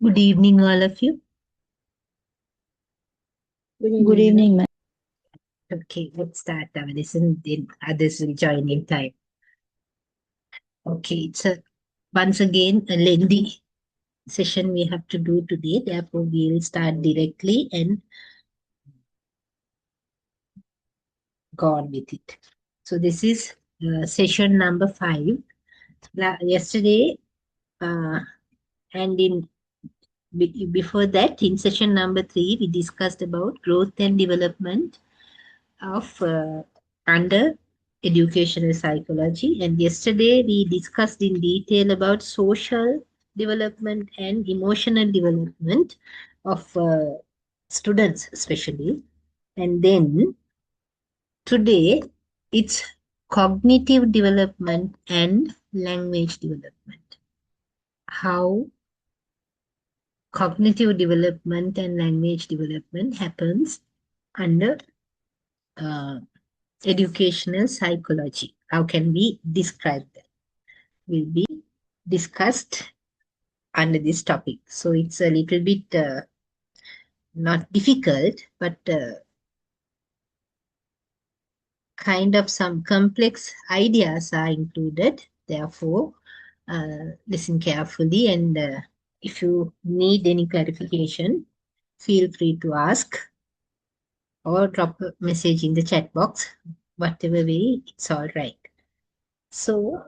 Good evening, all of you. Good evening, ma'am. Okay, let's start our lesson. Then others will join in time. Okay, it's once again a lengthy session we have to do today. Therefore, we will start directly and go on with it. So this is session number 5. Yesterday, and before that, in session number 3, we discussed about growth and development of under educational psychology, and yesterday we discussed in detail about social development and emotional development of students especially, and then today it's cognitive development and language development. How cognitive development and language development happens under educational psychology. How can we describe that? Will be discussed under this topic. So it's a little bit not difficult, but kind of some complex ideas are included. Therefore, listen carefully, and if you need any clarification, feel free to ask or drop a message in the chat box. Whatever way, it's all right. So,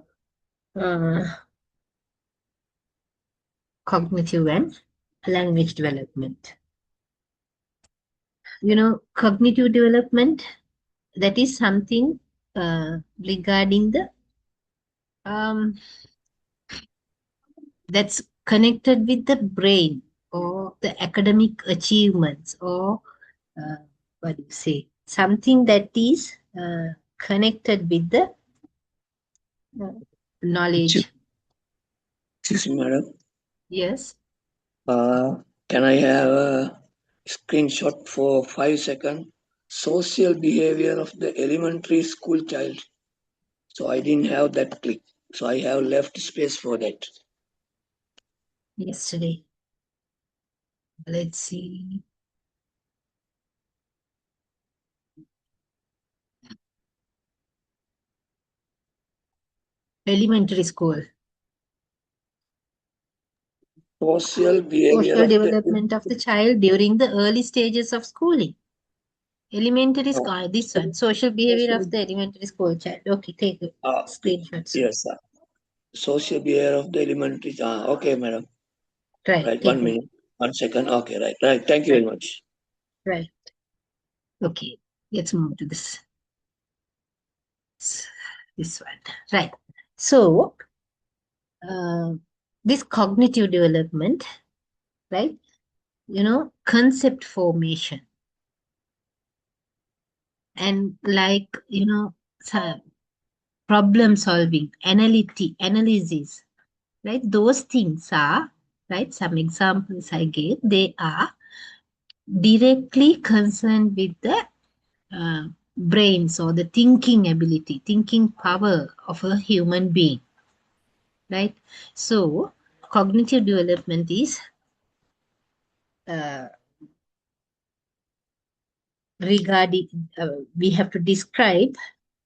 cognitive and language development. Cognitive development, that is something regarding the that's connected with the brain or the academic achievements, or what do you say, something that is connected with the knowledge. Excuse me, madam. Yes. Can I have a screenshot for 5 seconds? Social behavior of the elementary school child. So I didn't have that click. So I have left space for that. Yesterday. Let's see. Elementary school. Social behavior Social of development of the child during the early stages of schooling. Elementary Oh. school, this one, social behavior of the elementary school child. Okay, take a screenshot. Yes, sir. Social behavior of the elementary. Okay, madam. Right. 1 minute. 1 second. Okay, right. Thank you very much. Right. Okay, let's move to this. This one. Right. So, this cognitive development, right? Concept formation. And problem solving, analysis, right? Those things are, right? Some examples I gave, they are directly concerned with the brains or the thinking ability, thinking power of a human being, right? So, cognitive development is regarding, we have to describe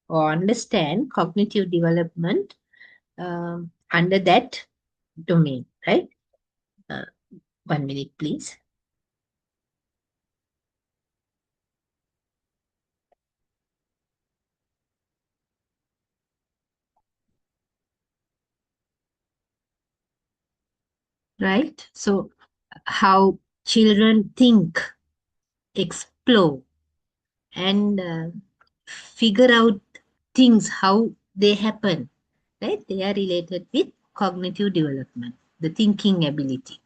or understand cognitive development under that domain, right? 1 minute, please. Right? So, how children think, explore, and figure out things, how they happen, right? They are related with cognitive development, the thinking ability,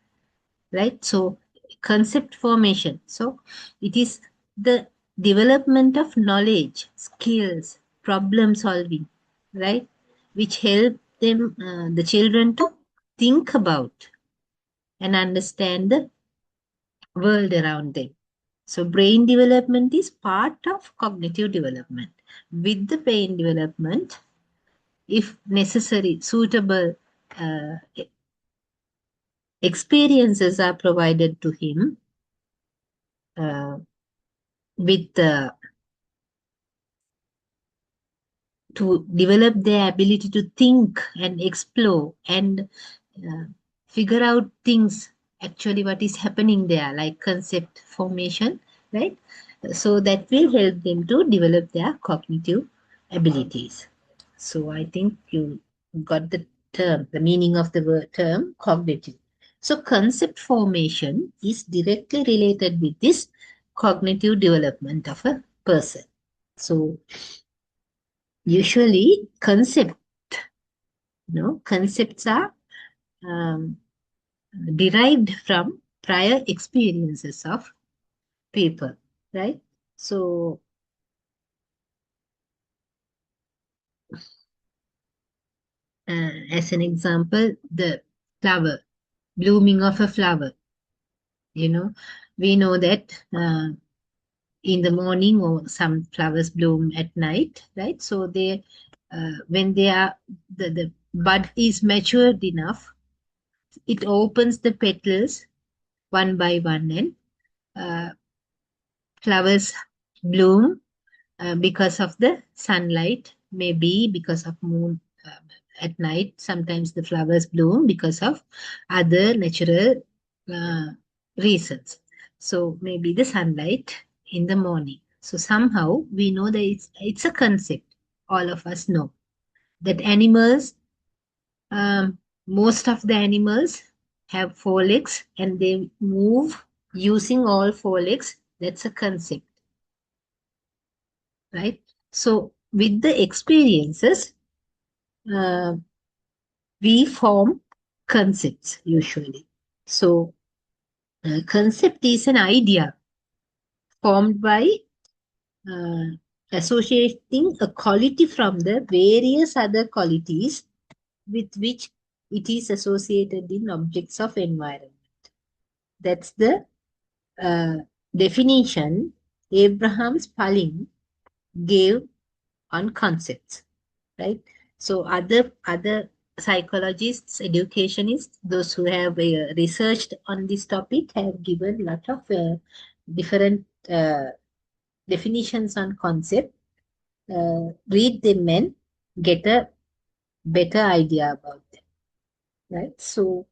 right? So, concept formation. So, it is the development of knowledge, skills, problem solving, right? Which help them, the children, to think about and understand the world around them. So brain development is part of cognitive development. With the brain development, if necessary, suitable experiences are provided to him with to develop their ability to think and explore and uh, figure out things actually what is happening there, like concept formation, right? So that will help them to develop their cognitive abilities. So I think you got the term, the meaning of the word term cognitive. So concept formation is directly related with this cognitive development of a person. So usually concepts are um, derived from prior experiences of people, right? So as an example, the flower, blooming of a flower, you know, we know that in the morning or some flowers bloom at night, right? So they when they are the bud is matured enough, it opens the petals one by one, and uh, flowers bloom because of the sunlight, maybe because of moon at night. Sometimes the flowers bloom because of other natural uh, reasons. So maybe the sunlight in the morning. So somehow we know that it's a concept. All of us know that animals, um, most of the animals have four legs and they move using all four legs. That's a concept, right? So with the experiences, uh, we form concepts usually. So concept is an idea formed by uh, associating a quality from the various other qualities with which it is associated in objects of environment. That's the uh, definition Abraham Spalding gave on concepts, right? So other psychologists, educationists, those who have researched on this topic have given lot of different definitions on concept. Read them and get a better idea about them, right? So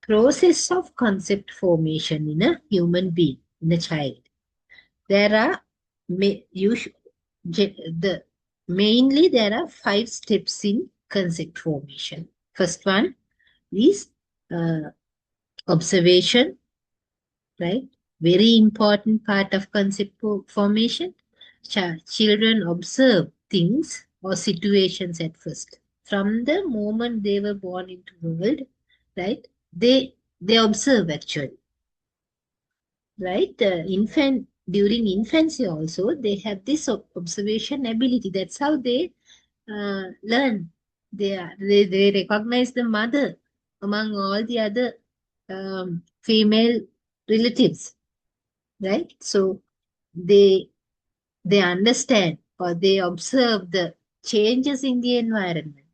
process of concept formation in a human being, in a child. There are you the mainly there are 5 steps in concept formation. First one is uh, observation, right? Very important part of concept formation. Children observe things or situations at first. From the moment they were born into the world, right? They observe actually, right? Infant during infancy also they have this observation ability. That's how they learn. They recognize the mother among all the other female relatives, right? So they they understand or they observe the changes in the environment,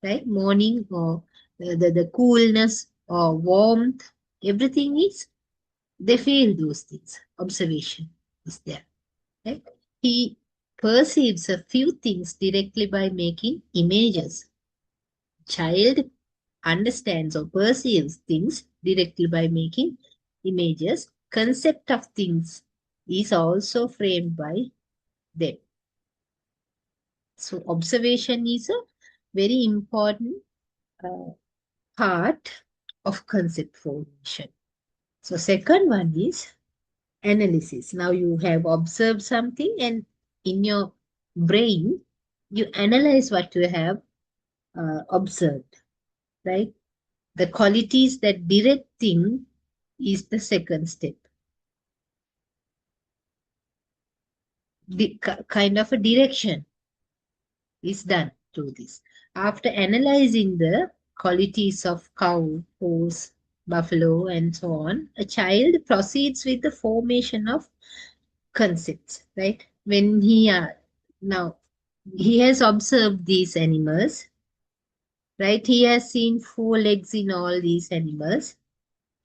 right? Morning or the coolness or warmth, everything is they feel those things. Observation is there, right? He perceives a few things directly by making images. Child understands or perceives things directly by making images. Concept of things is also framed by them. So observation is a very important uh, part of concept formation. So second one is analysis. Now you have observed something and in your brain, you analyze what you have observed, right? The qualities that direct thing is the second step. Kind of a direction is done through this. After analyzing the qualities of cow, horse, buffalo, and so on, a child proceeds with the formation of concepts, right? When now he has observed these animals, right? He has seen 4 legs in all these animals.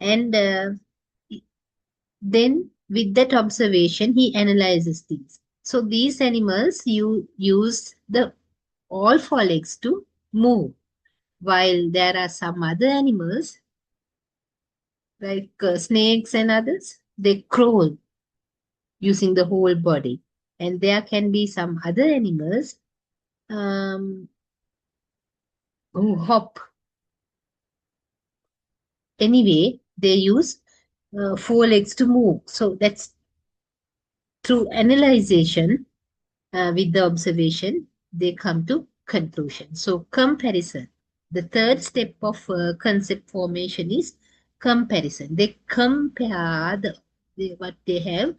And then with that observation, he analyzes these. So these animals you use the all four legs to move, while there are some other animals like snakes and others, they crawl using the whole body. And there can be some other animals um, who hop. Anyway, they use four legs to move. So that's through analyzation with the observation, they come to conclusion. So comparison. The third step of concept formation is comparison. They compare what they have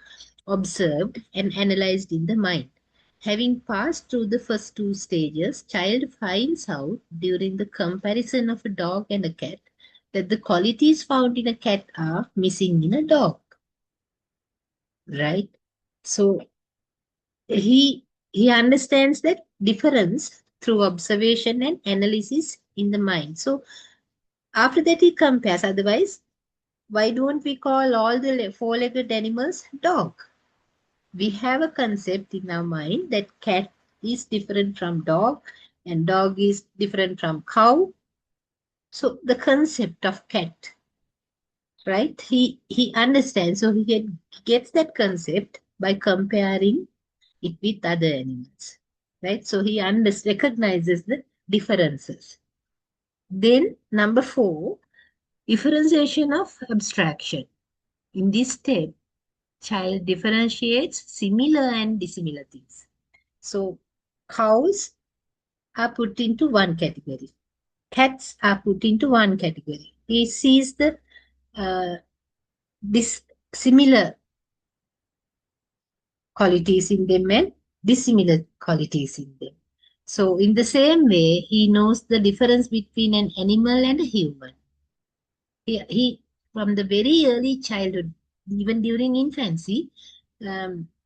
observed and analyzed in the mind. Having passed through the first two stages, child finds out during the comparison of a dog and a cat that the qualities found in a cat are missing in a dog. Right? So he understands that difference through observation and analysis in the mind. So after that he compares. Otherwise, why don't we call all the four-legged animals dog? We have a concept in our mind that cat is different from dog and dog is different from cow. So the concept of cat, right? He understands. So gets that concept by comparing it with other animals, right? So he recognizes the differences. Then number 4, differentiation of abstraction. In this step, child differentiates similar and dissimilar things. So cows are put into one category. Cats are put into one category. He sees the this similar qualities in them and dissimilar qualities in them. So in the same way, he knows the difference between an animal and a human. He from the very early childhood, even during infancy,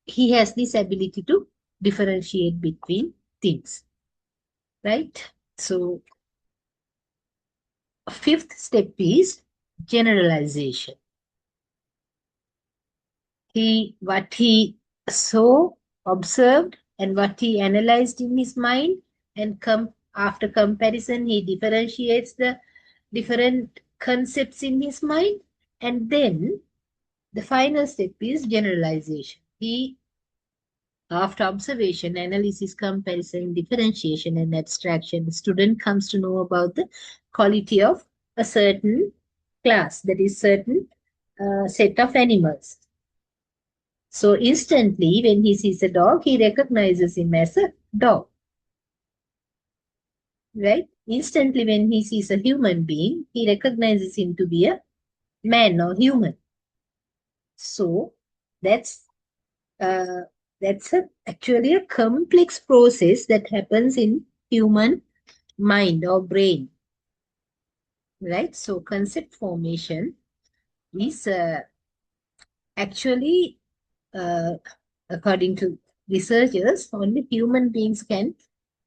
he has this ability to differentiate between things, right? So fifth step is generalization. What he saw, observed, and what he analyzed in his mind, and after comparison, he differentiates the different concepts in his mind, and then the final step is generalization. After observation, analysis, comparison, differentiation, and abstraction, the student comes to know about the quality of a certain class, that is, certain set of animals. So instantly, when he sees a dog, he recognizes him as a dog. Right? Instantly, when he sees a human being, he recognizes him to be a man or human. So that's actually a complex process that happens in human mind or brain. Right? So concept formation is actually, according to researchers, only human beings can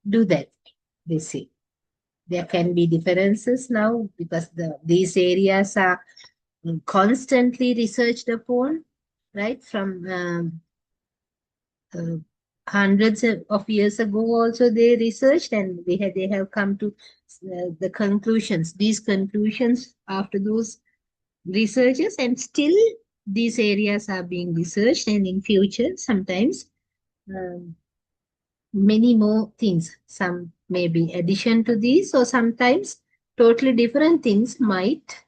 do that, they say. There can be differences now because these areas are constantly researched upon, right? From hundreds of years ago also they researched, and they have come to the conclusions, these conclusions after those researches, and still these areas are being researched, and in future sometimes um, many more things, some may be addition to these, or sometimes totally different things might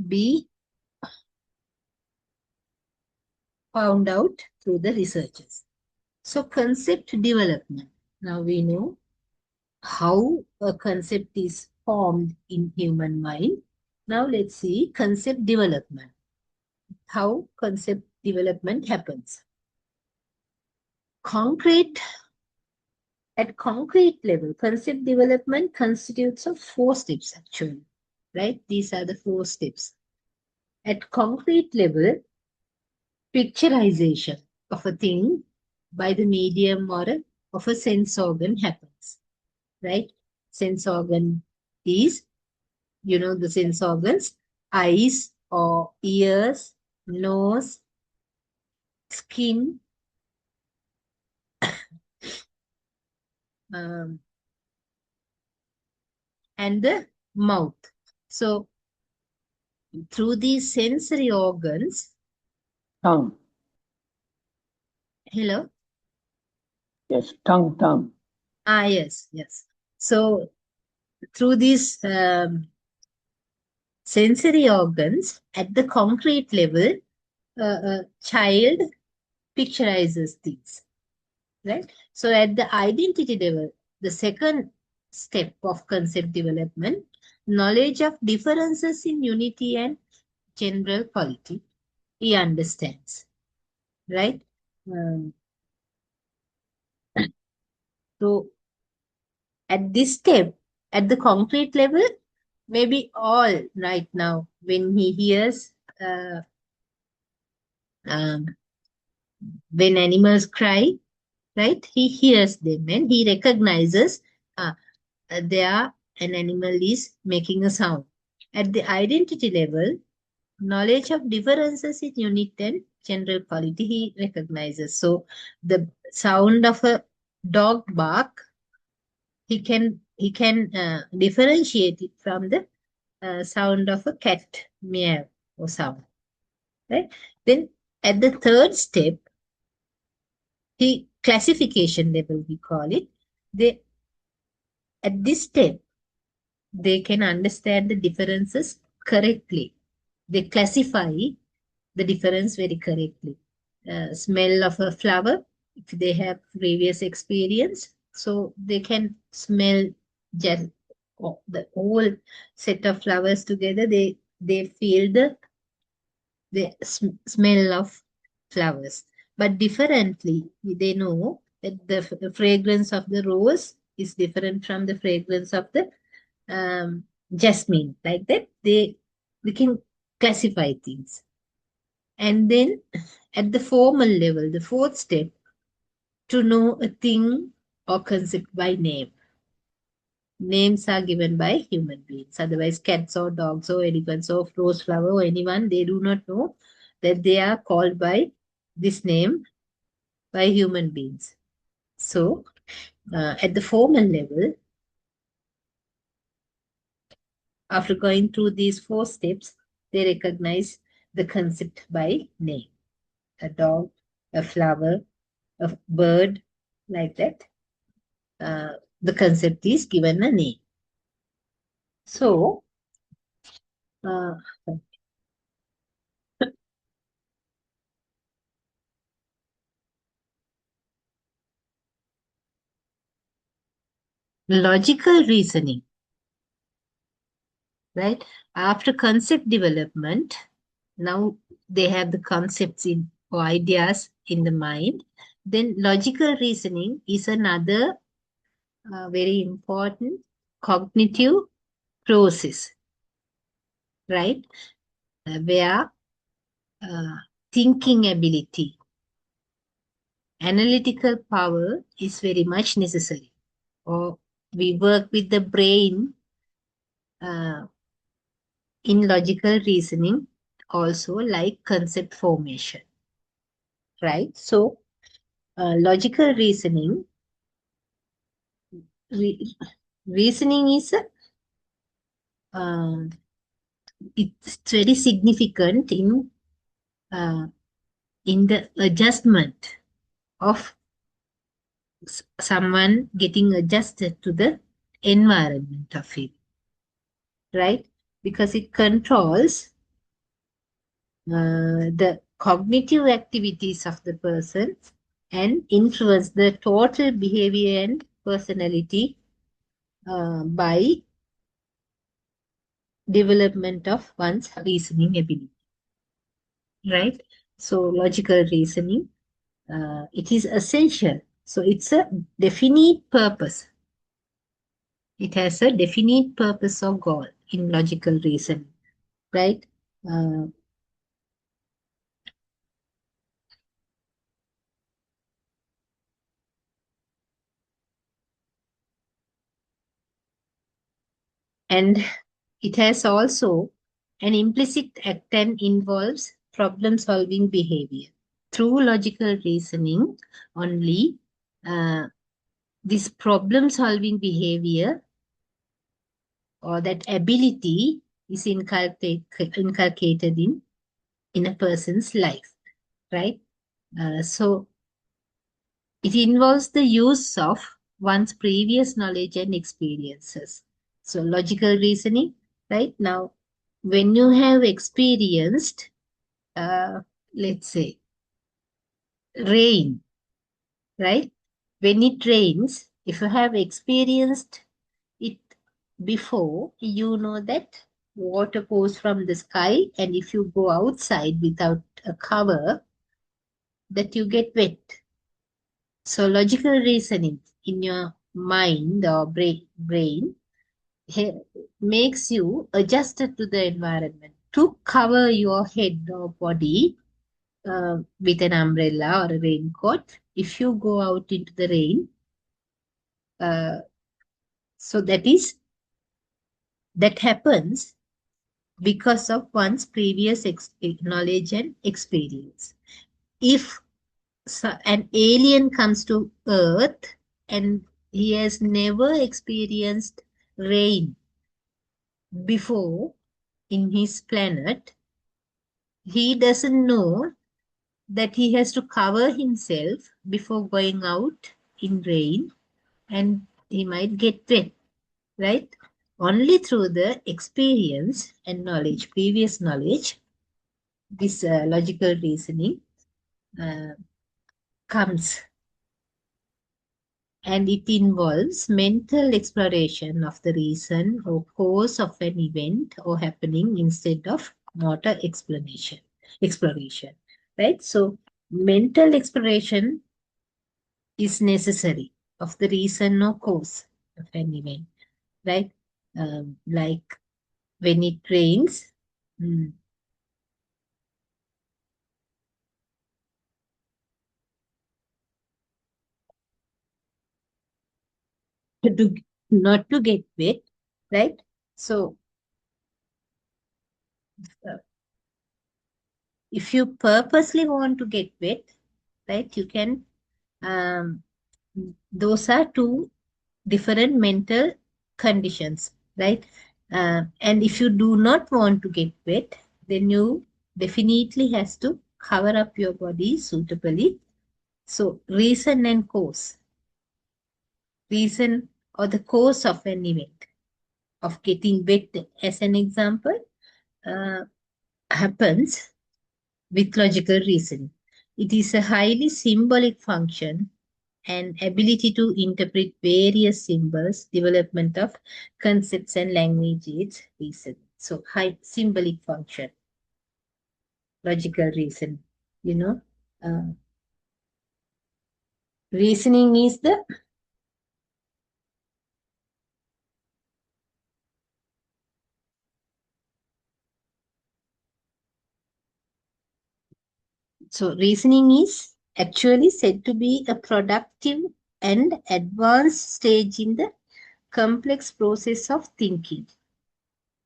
be found out through the researchers. So concept development. Now we know how a concept is formed in human mind. Now let's see concept development. How concept development happens. At concrete level, concept development constitutes of 4 steps actually, right? These are the 4 steps. At concrete level, picturization of a thing by the medium of a sense organ happens, right? Sense organ is the sense organs, eyes or ears, nose, skin, um, and the mouth. So through these sensory organs, Tongue. hello? Yes, tongue. Yes. So through these sensory organs, at the concrete level, a child picturizes things, right? So at the identity level, the second step of concept development, knowledge of differences in unity and general quality, he understands, right? Um, so at this step, at the concrete level, maybe all right now, when he hears, um, when animals cry, right? He hears them and he recognizes uh, there an animal is making a sound. At the identity level, knowledge of differences in unit and general quality he recognizes. So the sound of a dog bark, he can differentiate it from the sound of a cat meow or sound, right? Then at the third step, he classification level we call it. They at this step they can understand the differences correctly. They classify the difference very correctly. Smell of a flower, if they have previous experience, so they can smell just the whole set of flowers together. They feel the smell of flowers, but differently. They know that the fragrance of the rose is different from the fragrance of the jasmine. Like that, they can classify things. And then at the formal level, the fourth step, to know a thing or concept by name. Names are given by human beings. Otherwise, cats or dogs or elephants or rose flower or anyone, they do not know that they are called by this name by human beings. So, at the formal level, after going through these four steps, they recognize the concept by name. A dog, a flower, a bird, like that. The concept is given a name. So, uh, logical reasoning, right? After concept development, now they have the concepts in or ideas in the mind. Then logical reasoning is another very important cognitive process, right? Where uh, thinking ability, analytical power is very much necessary. Or we work with the brain uh, in logical reasoning, also like concept formation, right? So, logical reasoning, re- reasoning is uh, it's very significant uh, in the adjustment of someone getting adjusted to the environment of it, right? Because it controls the cognitive activities of the person and influence the total behavior and personality by development of one's reasoning ability, right? So logical reasoning, it is essential. So it's a definite purpose. It has a definite purpose or goal in logical reasoning, right? Uh, and It has also an implicit act and involves problem-solving behavior. Through logical reasoning only, this problem-solving behavior or that ability is inculcated in a person's life, right? So it involves the use of one's previous knowledge and experiences. So logical reasoning, right? Now, when you have experienced, let's say, rain, right? When it rains, if you have experienced it before, you know that water pours from the sky, and if you go outside without a cover, that you get wet. So logical reasoning in your mind or brain makes you adjusted to the environment to cover your head or body with an umbrella or a raincoat if you go out into the rain. So that happens because of one's previous knowledge and experience. If an alien comes to Earth and he has never experienced rain before in his planet, he doesn't know that he has to cover himself before going out in rain and he might get wet, right? Only through the experience and knowledge, previous knowledge, this logical reasoning uh, comes, and it involves mental exploration of the reason or cause of an event or happening instead of motor exploration, right? So mental exploration is necessary of the reason or cause of an event, right? Like when it rains, mm, to not to get wet, right? So uh, if you purposely want to get wet, right, you can, um, those are two different mental conditions, right? And if you do not want to get wet, then you definitely has to cover up your body suitably. So reason and cause, reason or the cause of an event of getting wet, as an example, uh, happens with logical reasoning. It is a highly symbolic function and ability to interpret various symbols, development of concepts and language is reason. So high symbolic function, logical reason, you know. Uh, Reasoning is the reasoning is actually said to be a productive and advanced stage in the complex process of thinking,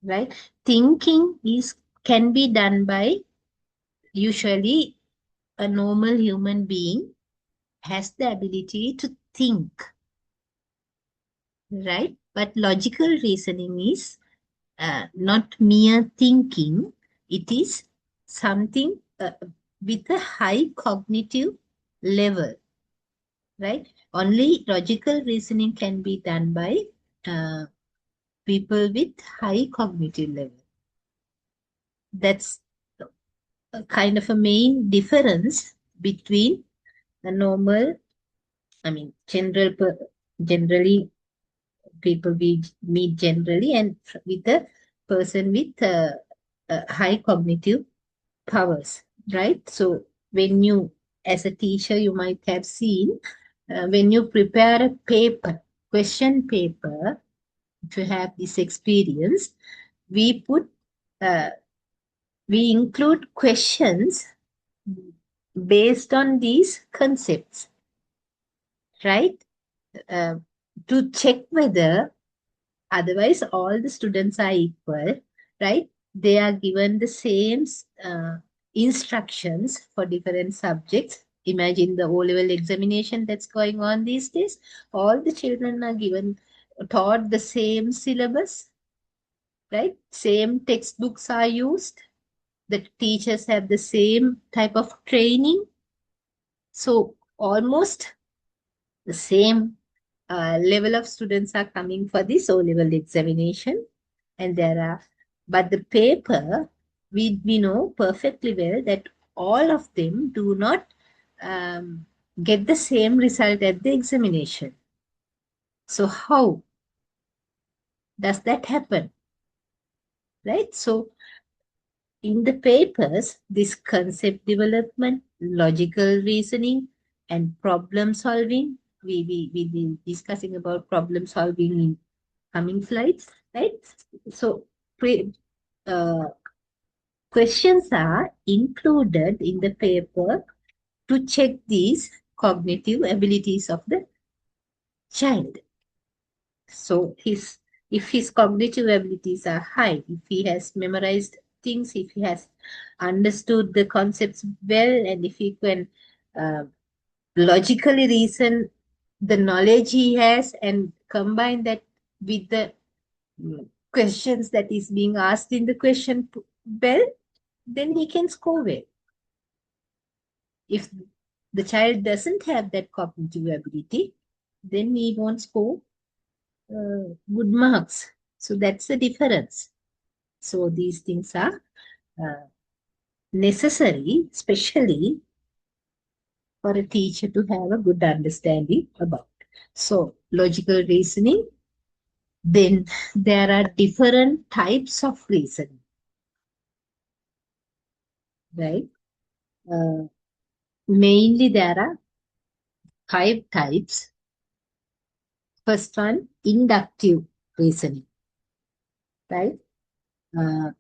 right? Thinking is can be done by usually a normal human being has the ability to think, right? But logical reasoning is not mere thinking, it is something with a high cognitive level, right? Only logical reasoning can be done by uh, people with high cognitive level. That's a kind of a main difference between the normal, I mean, generally people we meet generally and with a person with high cognitive powers, right? So when you, as a teacher, you might have seen when you prepare a paper, question paper, if you have this experience, we put, uh, we include questions based on these concepts, right? Uh, to check whether Otherwise, all the students are equal, right? They are given the same instructions for different subjects. Imagine the O-level examination that's going on these days. All the children are taught the same syllabus, right? Same textbooks are used. The teachers have the same type of training. So almost the same level of students are coming for this O-level examination. And but the paper, we know perfectly well that all of them do not um, get the same result at the examination. So how does that happen? Right? So in the papers, this concept development, logical reasoning, and problem solving, we been discussing about problem solving in coming slides, right? So uh, questions are included in the paper to check these cognitive abilities of the child. So if his cognitive abilities are high, if he has memorized things, if he has understood the concepts well, and if he can uh, logically reason the knowledge he has and combine that with the questions that is being asked in the question well, then he can score well. If the child doesn't have that cognitive ability, then he won't score good marks. So that's the difference. So these things are uh, necessary, especially for a teacher to have a good understanding about. So logical reasoning, then there are different types of reasoning, right? Uh, Mainly there are 5 types. First one, inductive reasoning, right? Uh,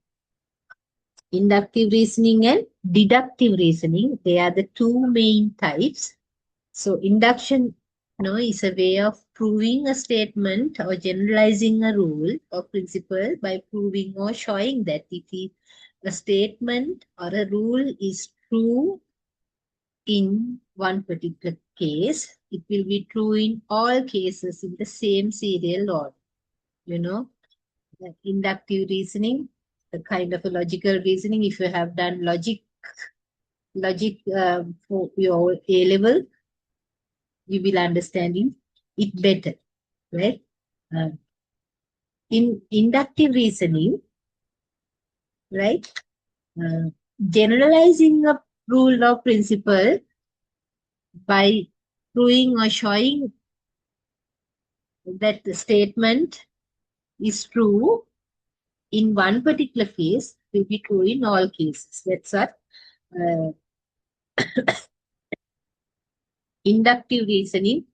Inductive reasoning and deductive reasoning, they are the two main types. So induction, is a way of proving a statement or generalizing a rule or principle by proving or showing that if a statement or a rule is true in one particular case, it will be true in all cases in the same serial order. Inductive reasoning, the kind of a logical reasoning. If you have done logic for your A level, you will understanding it better, right? Uh, in inductive reasoning, right? Uh, Generalizing a rule or principle by proving or showing that the statement is true in one particular case will be true in all cases. That's what uh, inductive reasoning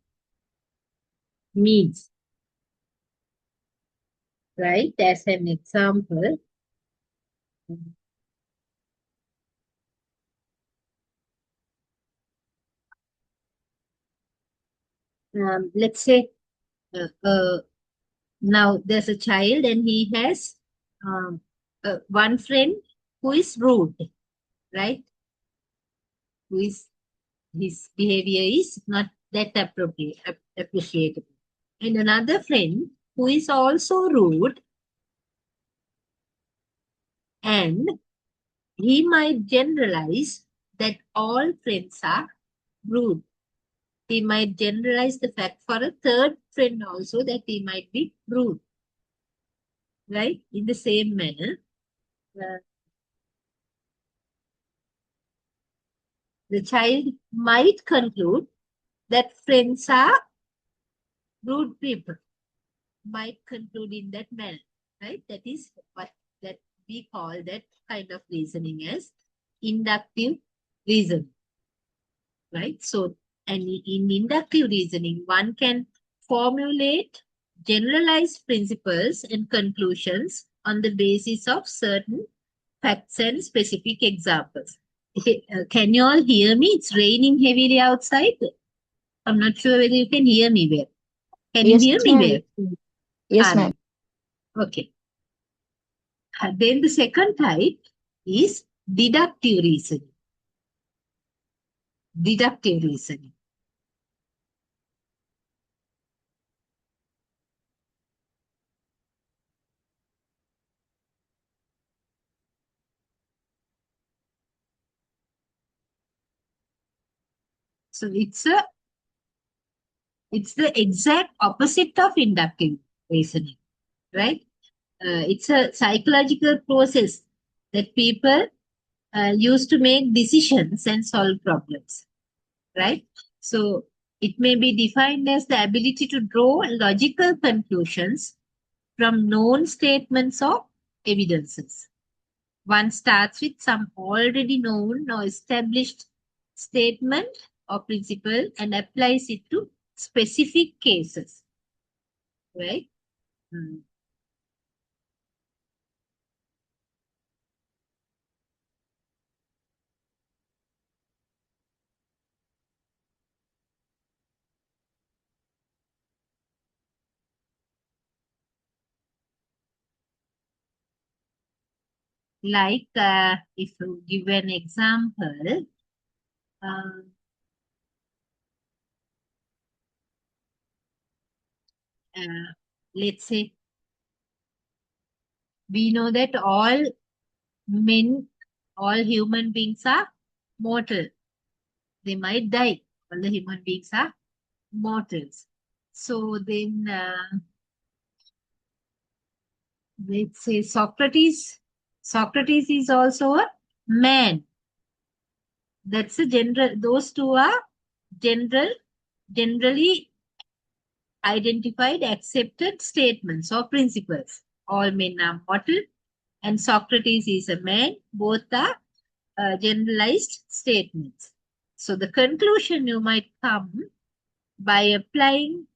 means, right? As an example, let's say uh, uh, now there's a child and he has one friend who is rude, right? Who is his behavior is not that appreciable. And another friend who is also rude, and he might generalize that all friends are rude. He might generalize the fact for a third friend also that he might be rude, right? In the same manner, uh, the child might conclude that friends are rude people, might conclude in that manner, right? That is what that we call that kind of reasoning as inductive reasoning, right? So, and in inductive reasoning, one can formulate generalized principles and conclusions on the basis of certain facts and specific examples. Can you all hear me? It's raining heavily outside. I'm not sure whether you can hear me well. Can you Yes, hear me ma'am. well? Yes, All ma'am. right. Okay. Then the second type is deductive reasoning. Deductive reasoning. So it's the exact opposite of inductive reasoning, right? It's a psychological process that people use to make decisions and solve problems, right? So it may be defined as the ability to draw logical conclusions from known statements or evidences. One starts with some already known or established statement or principle and applies it to specific cases, right? Hmm. Like, if you give an example, um, uh, let's say we know that all men, all human beings are mortal. They might die. All the human beings are mortals. So then, let's say Socrates. Socrates is also a man. That's a general. Those two are generally identified, accepted statements or principles. All men are mortal, and Socrates is a man. Both are generalized statements. So the conclusion you might come by applying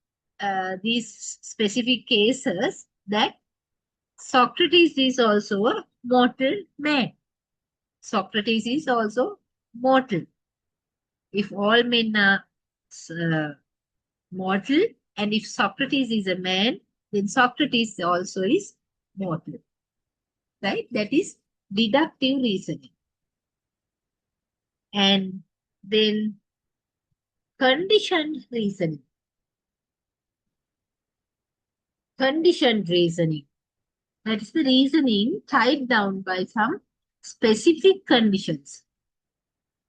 these specific cases that Socrates is also a mortal man. Socrates is also mortal. If all men are uh, mortal, and if Socrates is a man, then Socrates also is mortal. Right? That is deductive reasoning. And then conditioned reasoning. Conditioned reasoning. That is the reasoning tied down by some specific conditions.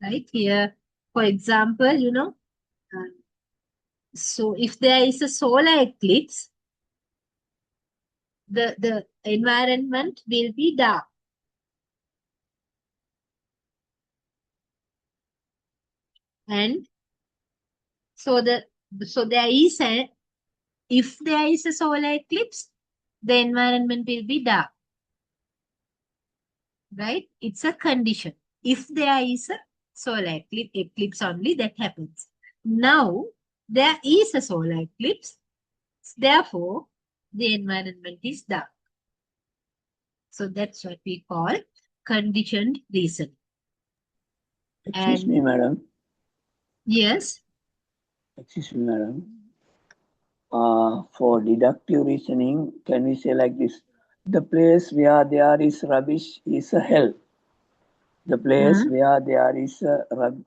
Right? Here, for example, uh, so if there is a solar eclipse, the environment will be dark. And so there is if there is a solar eclipse, the environment will be dark. Right? It's a condition. If there is a solar eclipse only, that happens. Now, there is a solar eclipse. Therefore, the environment is dark. So that's what we call conditioned reasoning. Excuse me, madam. Yes. Excuse me, madam. For deductive reasoning, can we say like this? The place where there is rubbish is a hell. The place where there is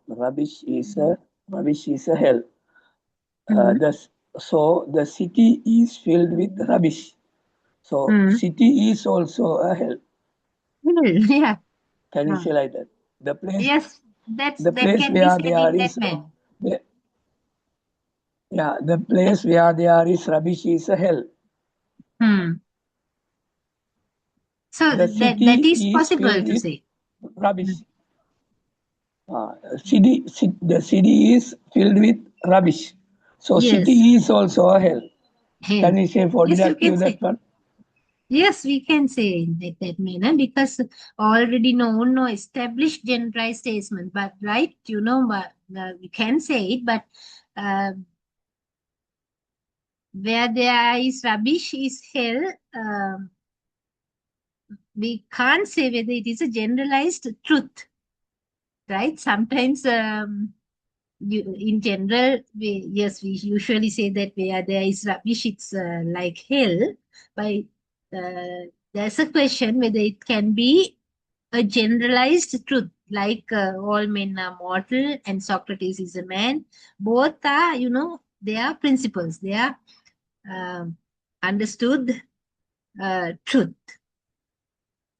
rubbish is a hell. So the city is filled with rubbish. So city is also a hell. Yeah. Can you say like that? The place. Yes, that can be where said there in that is manner. the place where there is rubbish is a hell. So the city that is possible filled to with say. rubbish. The city is filled with rubbish. So Yes. city is also a hell. Hell. Can we say for Yes, you deductive can that say. one? Yes, we can say in that manner because already known or established generalized statement. But right, but we can say it. But where there is rubbish is hell. We can't say whether it is a generalized truth, right? Sometimes, in general, we usually say that where there is rubbish, it's like hell. By there's a question whether it can be a generalized truth, like all men are mortal and Socrates is a man. Both are, they are principles. They are understood truth.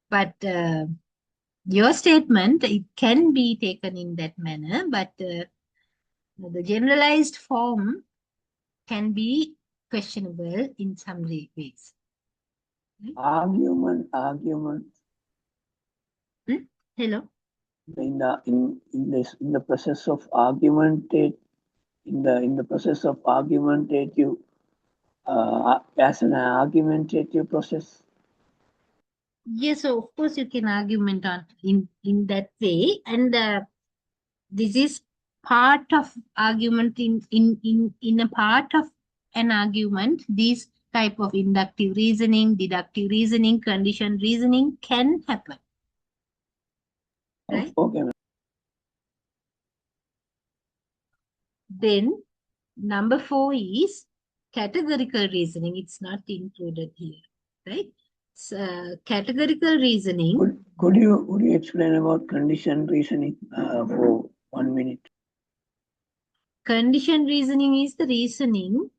But your statement, it can be taken in that manner, but the generalized form can be questionable in some ways. Argument. Hello. In the process of argumentative, in the process of argumentative, as an argumentative process. Yes, so of course you can argument on in that way, and this is part of argument in a part of an argument. These type of inductive reasoning, deductive reasoning, conditioned reasoning can happen. Right? Okay. Then number 4 is categorical reasoning. It's not included here, right? So, categorical reasoning. Would you explain about conditioned reasoning for 1 minute? Conditioned reasoning is the reasoning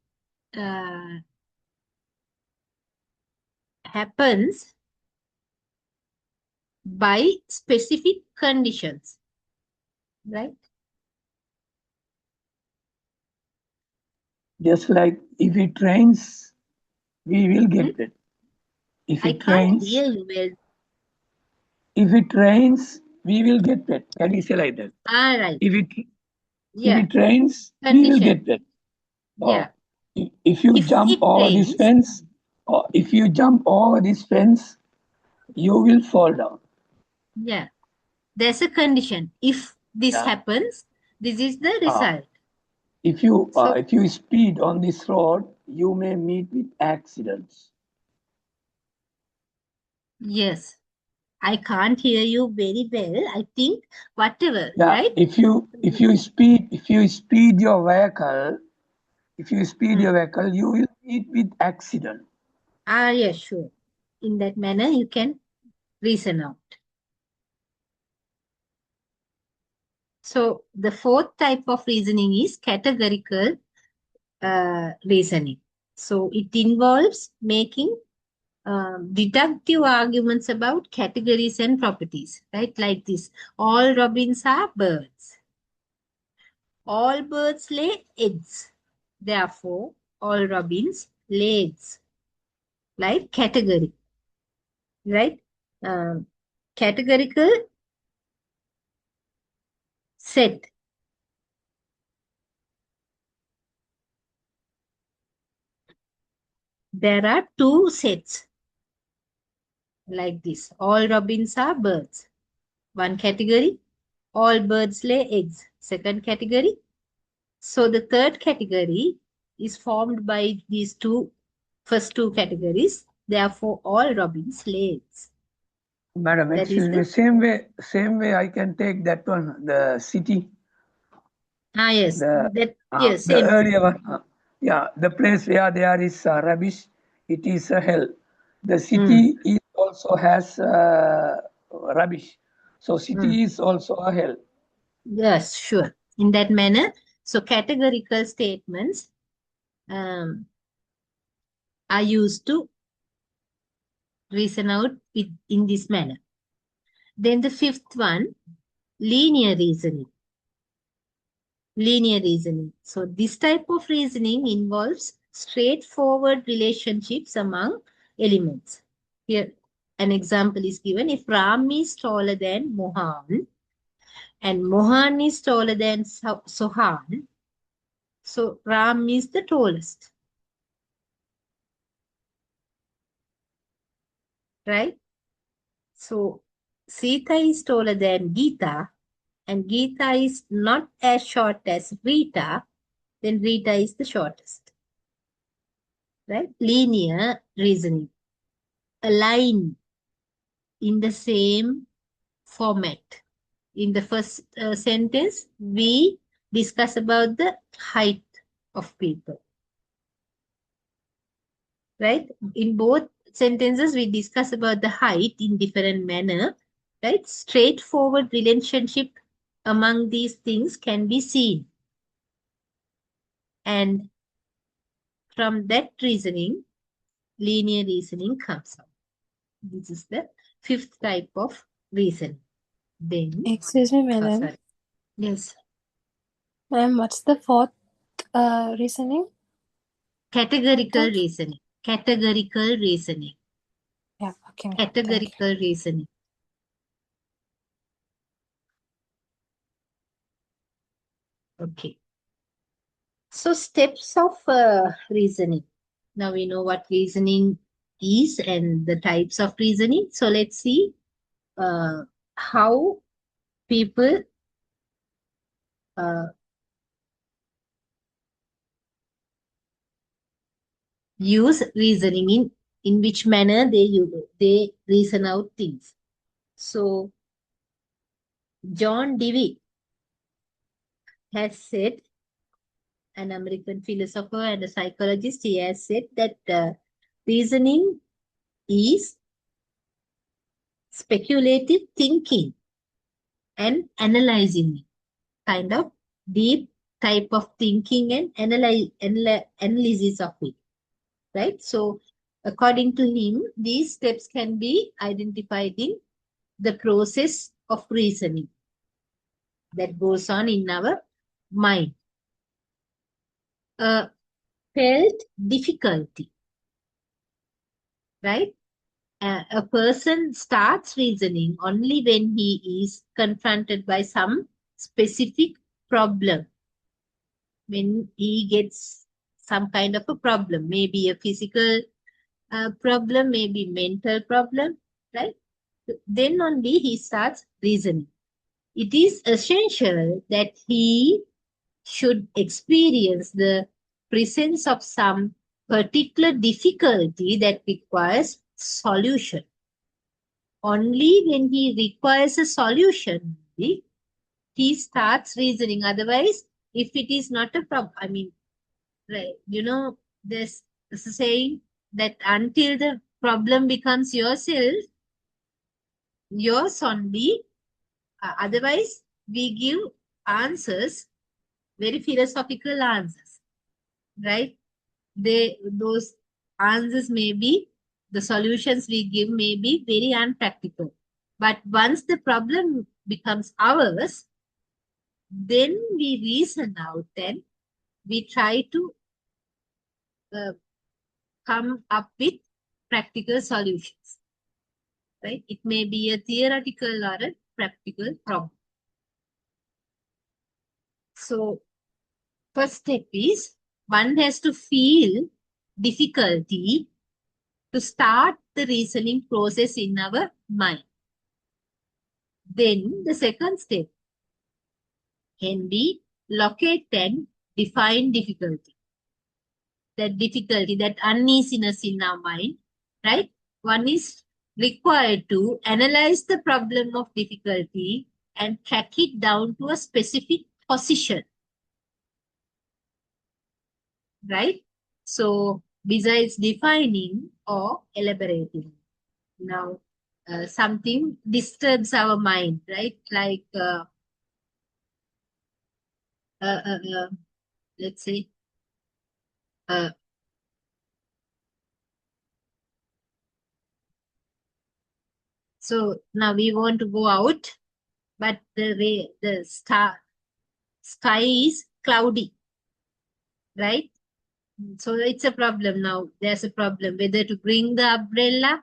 happens by specific conditions, right? Just like if it rains, we will get wet. If I it can't rains, hear you well. if it rains, we will get wet. Can you say like that? All right. If Yeah. it rains, Condition. we will get wet. Yeah. If you If jump it over rains, this fence, or if you jump over this fence, you will fall down. Yeah. There's a condition. If this happens, this is the result. If you speed on this road, you may meet with accidents. Yes. I can't hear you very well. I think whatever, Yeah, right? if you speed your vehicle, you will meet with accident. Yes, sure. In that manner, you can reason out. So the 4th type of reasoning is categorical reasoning. So it involves making deductive arguments about categories and properties, right? Like this. All robins are birds. All birds lay eggs. Therefore, all robins lay eggs. Like category, right? Categorical set. There are 2 sets like this. All robins are birds. One category, all birds lay eggs. Second category. So the third category is formed by these first two categories. Therefore, all robins lay eggs. Madam, excuse me. Same way I can take that one, the city. Yes. Yes, The same. earlier one. The place where there is rubbish, it is hell. The city is also has rubbish. So city is also a hell. Yes, sure. In that manner, so categorical statements are used to reason out in this manner. Then the 5th one, linear reasoning. Linear reasoning. So this type of reasoning involves straightforward relationships among elements. Here, an example is given. If Ram is taller than Mohan and Mohan is taller than Sohan, so Ram is the tallest. Right? So Sita is taller than Geeta and Geeta is not as short as Rita, then Rita is the shortest. Right? Linear reasoning. A line in the same format. In the first sentence, we discuss about the height of people. Right? In both sentences we discuss about the height in different manner, right? Straightforward relationship among these things can be seen. And from that reasoning, linear reasoning comes out. This is the fifth type of reason. Then, Excuse me, madam. sorry. Yes. Ma'am, what's the fourth reasoning? Categorical reasoning. Categorical reasoning. Yeah, okay, ma'am. Thank you. Categorical reasoning. Okay. So steps of reasoning. Now we know what reasoning is and the types of reasoning. So let's see how people use reasoning, in which manner they reason out things. So John Dewey has said, an American philosopher and a psychologist, he has said that reasoning is speculative thinking and analyzing, kind of deep type of thinking and analysis of it, right? So according to him, these steps can be identified in the process of reasoning that goes on in our mind. Felt difficulty, right? A person starts reasoning only when he is confronted by some specific problem. When he gets some kind of a problem, maybe a physical problem, maybe mental problem, right? Then only he starts reasoning. It is essential that he should experience the presence of some particular difficulty that requires solution. Only when he requires a solution, he starts reasoning. Otherwise, if it is not a problem, I mean, right, you know, there's a saying that until the problem becomes yours only, otherwise we give answers, very philosophical answers, right? Those answers may be, the solutions we give may be very unpractical. But once the problem becomes ours, then we reason out and we try to come up with practical solutions, right? It may be a theoretical or a practical problem. So first step is one has to feel difficulty to start the reasoning process in our mind. Then the second step can be locate and define difficulty. That difficulty, that uneasiness in our mind, right? One is required to analyze the problem of difficulty and track it down to a specific position, right? So besides defining or elaborating, now something disturbs our mind, right? Like let's say so now we want to go out, but the sky is cloudy, right? So it's a problem now. There's a problem whether to bring the umbrella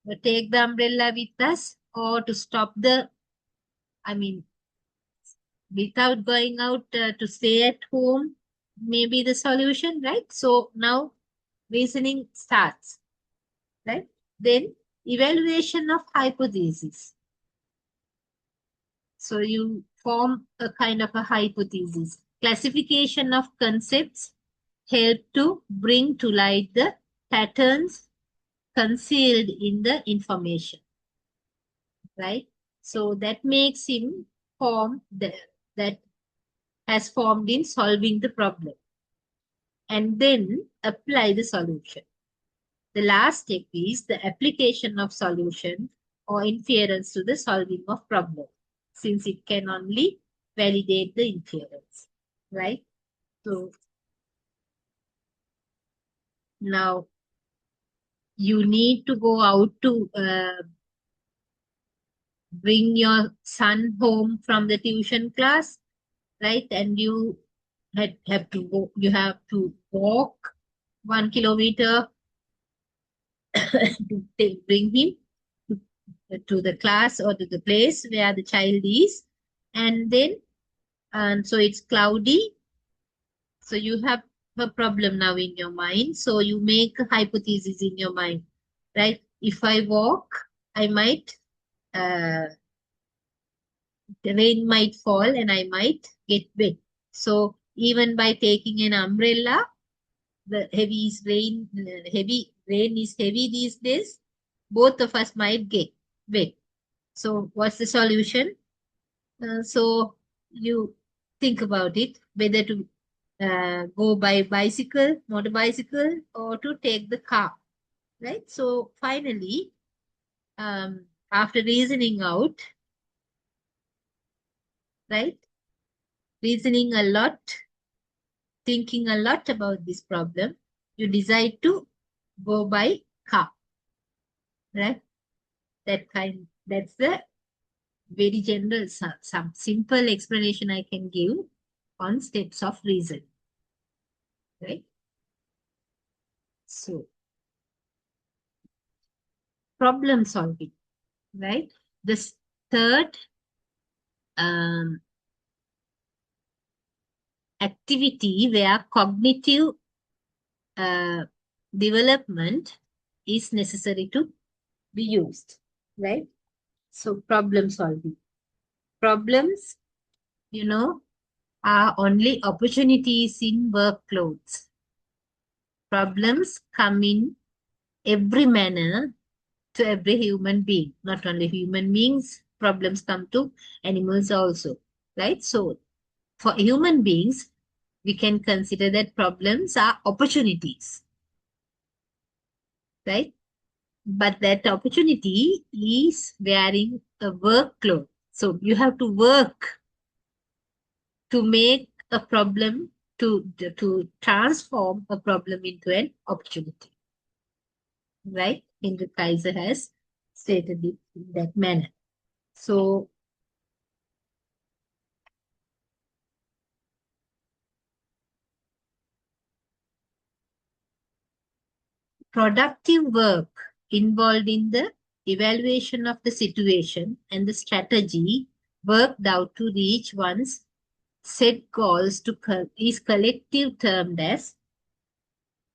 or take the umbrella with us, or to stop the, I mean, without going out, to stay at home may be the solution, right? So now reasoning starts, right? Then evaluation of hypothesis. So you form a kind of a hypothesis. Classification of concepts help to bring to light the patterns concealed in the information, right? So that makes him form that has formed in solving the problem, and then apply the solution. The last step is the application of solution or inference to the solving of problem, since it can only validate the inference, right? So now you need to go out to bring your son home from the tuition class, right? And you have to go, you have to walk 1 kilometer to bring him to the class or to the place where the child is. And then, and so it's cloudy. So you have a problem now in your mind. So you make a hypothesis in your mind, right? If I walk, I might, the rain might fall and I might get wet. So even by taking an umbrella, the heavy rain is heavy these days, both of us might get wet. So what's the solution? So you think about it, whether to go by bicycle, motorbicycle, or to take the car, right? So finally, after reasoning out, right, reasoning a lot, thinking a lot about this problem, you decide to go by car, right? That's the very general, some simple explanation I can give on steps of reason, right? So problem solving, right? This third activity where cognitive development is necessary to be used, right? So problem solving. Problems, you know, are only opportunities in workloads. Problems come in every manner to every human being. Not only human beings, problems come to animals also, right? So for human beings, we can consider that problems are opportunities, right? But that opportunity is bearing a workload. So you have to work to make a problem, to transform a problem into an opportunity, right? Henry Kaiser has stated it in that manner. So productive work involved in the evaluation of the situation and the strategy worked out to reach one's set goals is collective termed as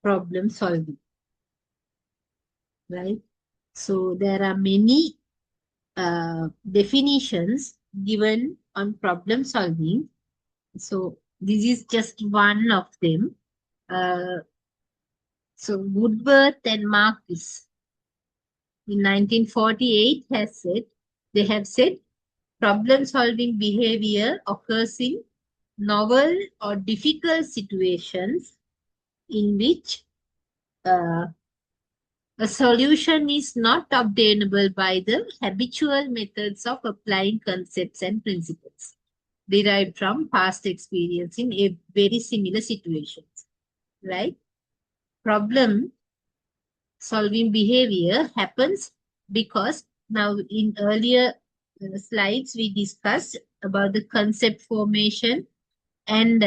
problem solving, right? So there are many definitions given on problem solving. So this is just one of them. So Woodworth and Marcus in 1948 they have said problem solving behavior occurs in novel or difficult situations in which uh, a solution is not obtainable by the habitual methods of applying concepts and principles derived from past experience in a very similar situations, right? Problem solving behavior happens because now in earlier slides we discussed about the concept formation and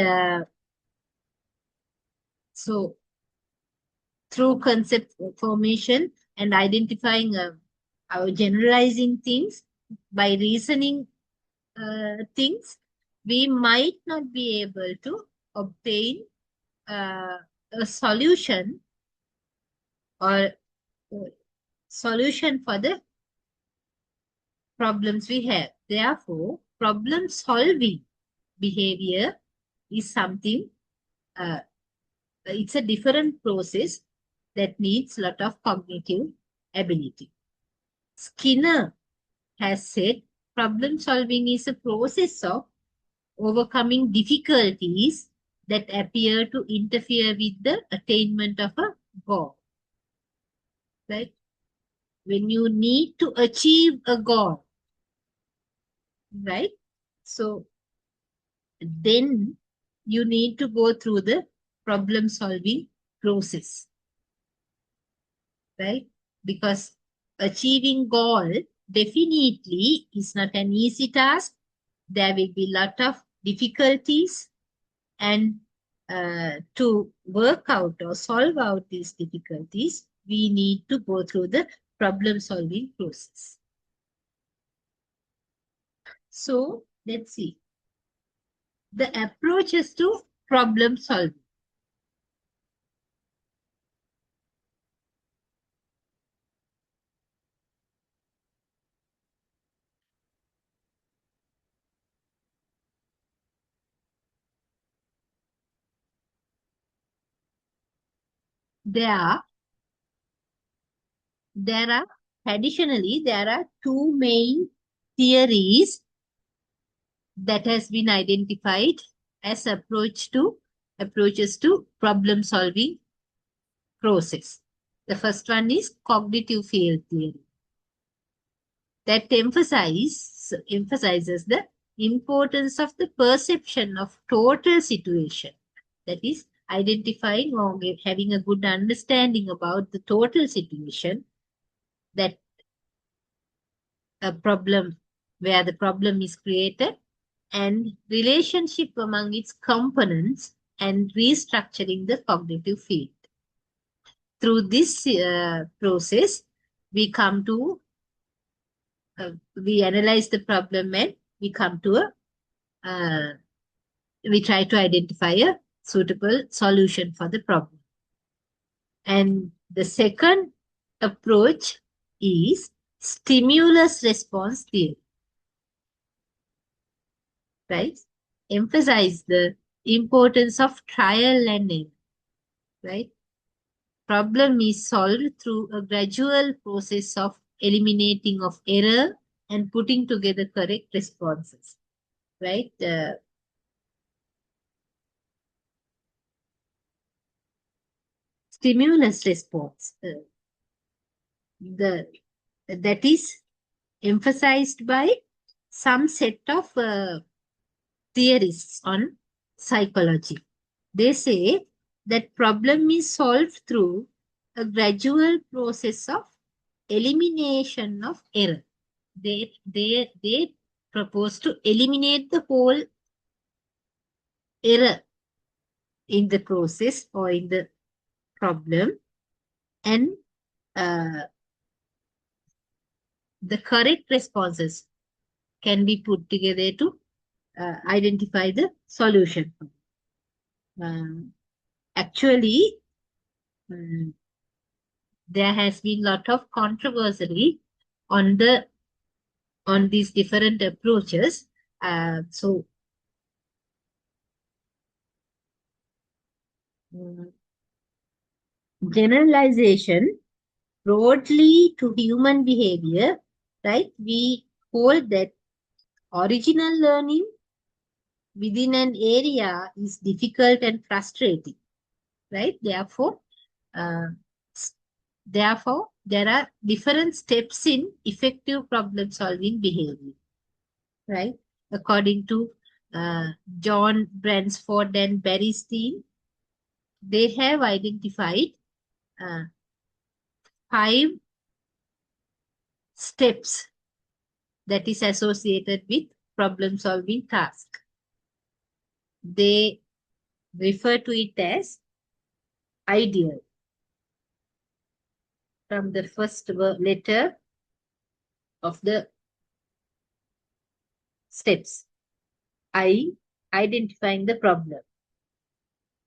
so through concept formation and identifying our generalizing things by reasoning things, we might not be able to obtain a solution or solution for the problems we have. Therefore, problem solving behavior is something, it's a different process that needs a lot of cognitive ability. Skinner has said problem solving is a process of overcoming difficulties that appear to interfere with the attainment of a goal. right? When you need to achieve a goal, right? So then you need to go through the problem solving process, right? Because achieving goal definitely is not an easy task. There will be lot of difficulties, and to work out or solve out these difficulties, we need to go through the problem solving process. So let's see the approaches to problem solving. There are additionally there are two main theories that has been identified as approaches to problem solving process. The first one is cognitive field theory that emphasizes the importance of the perception of total situation, that is identifying or having a good understanding about the total situation, that a problem where the problem is created, and relationship among its components, and restructuring the cognitive field. Through this process, we come to we analyze the problem, and we come to we try to identify a suitable solution for the problem. And the second approach is stimulus response theory, right? Emphasize the importance of trial and error, right? Problem is solved through a gradual process of eliminating of error and putting together correct responses, right? Stimulus response, that is emphasized by some set of theorists on psychology. They say that problem is solved through a gradual process of elimination of error. They propose to eliminate the whole error in the process or in the problem, and the correct responses can be put together to identify the solution. Actually, there has been a lot of controversy on these different approaches. So generalization broadly to human behavior, right? We hold that original learning within an area is difficult and frustrating, right? Uh, Therefore, there are different steps in effective problem solving behavior, right? According to John Bransford and Barry Steen, they have identified 5 steps that is associated with problem solving task. They refer to it as ideal. From the first letter of the steps. I, identifying the problem.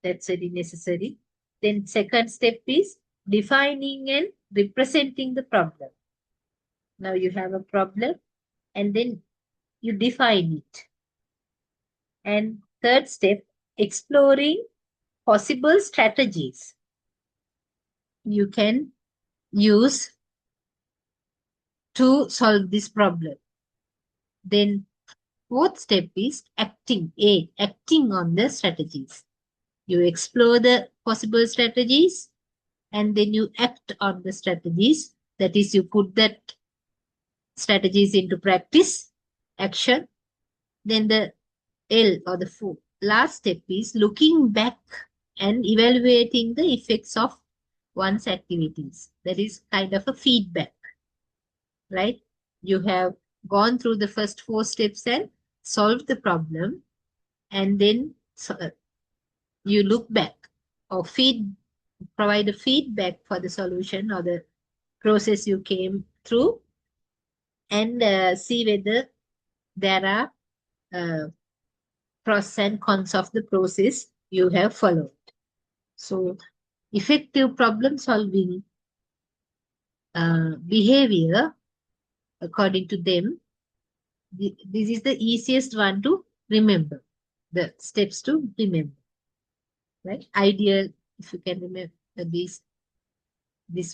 That's very necessary. Then second step is defining and representing the problem. Now you have a problem and then you define it. And third step, exploring possible strategies you can use to solve this problem. Then fourth step is acting on the strategies. You explore the possible strategies and then you act on the strategies. That is, you put that strategies into practice, action. Then the L or the last step is looking back and evaluating the effects of one's activities. That is kind of a feedback, right? You have gone through the first 4 steps and solved the problem, and then you look back or provide a feedback for the solution or the process you came through, and see whether there are pros and cons of the process you have followed. So effective problem solving behavior, according to them, this is the easiest one to remember, the steps to remember, right? Ideal, if you can remember this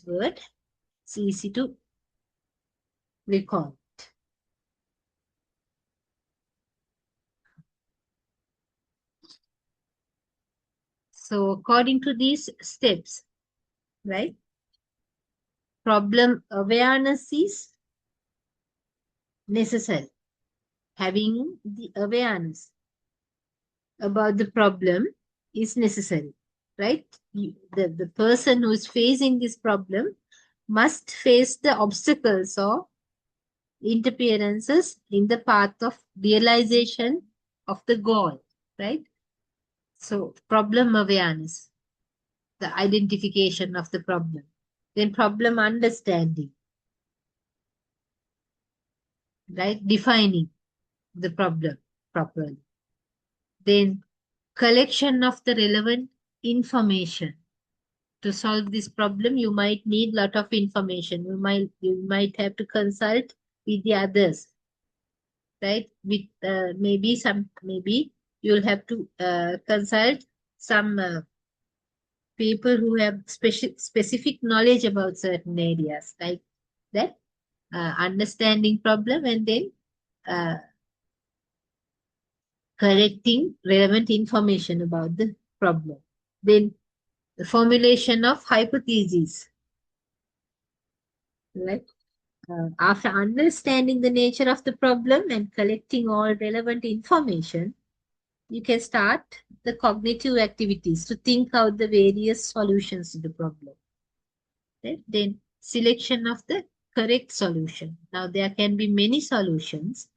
word, it's easy to recall. So according to these steps, right, problem awareness is necessary. Having the awareness about the problem is necessary, right? The person who is facing this problem must face the obstacles or interferences in the path of realization of the goal, right? So problem awareness, the identification of the problem. Then problem understanding, right? Defining the problem properly. Then collection of the relevant information. To solve this problem, you might need a lot of information. You might have to consult with the others, right? With maybe you'll have to consult some people who have specific knowledge about certain areas, like that, understanding problem, and then collecting relevant information about the problem. Then the formulation of hypotheses, right? After understanding the nature of the problem and collecting all relevant information, you can start the cognitive activities to think out the various solutions to the problem. Right? Then selection of the correct solution. Now there can be many solutions,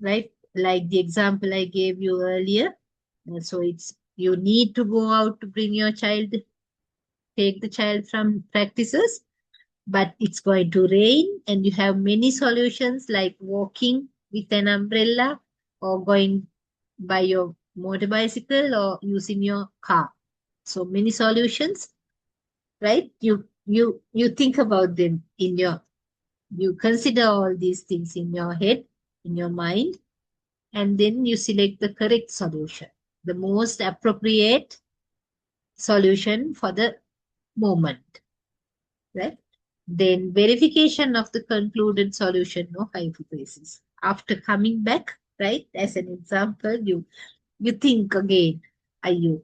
right? Like the example I gave you earlier. So you need to go out to bring your child, take the child from practices, but it's going to rain and you have many solutions like walking with an umbrella or going by your motor bicycle or using your car. So many solutions, right? You think about them you consider all these things in your head, in your mind, and then you select the correct solution, the most appropriate solution for the moment, right? Then verification of the concluded solution or hypothesis. After coming back, right, as an example, you think again, are you,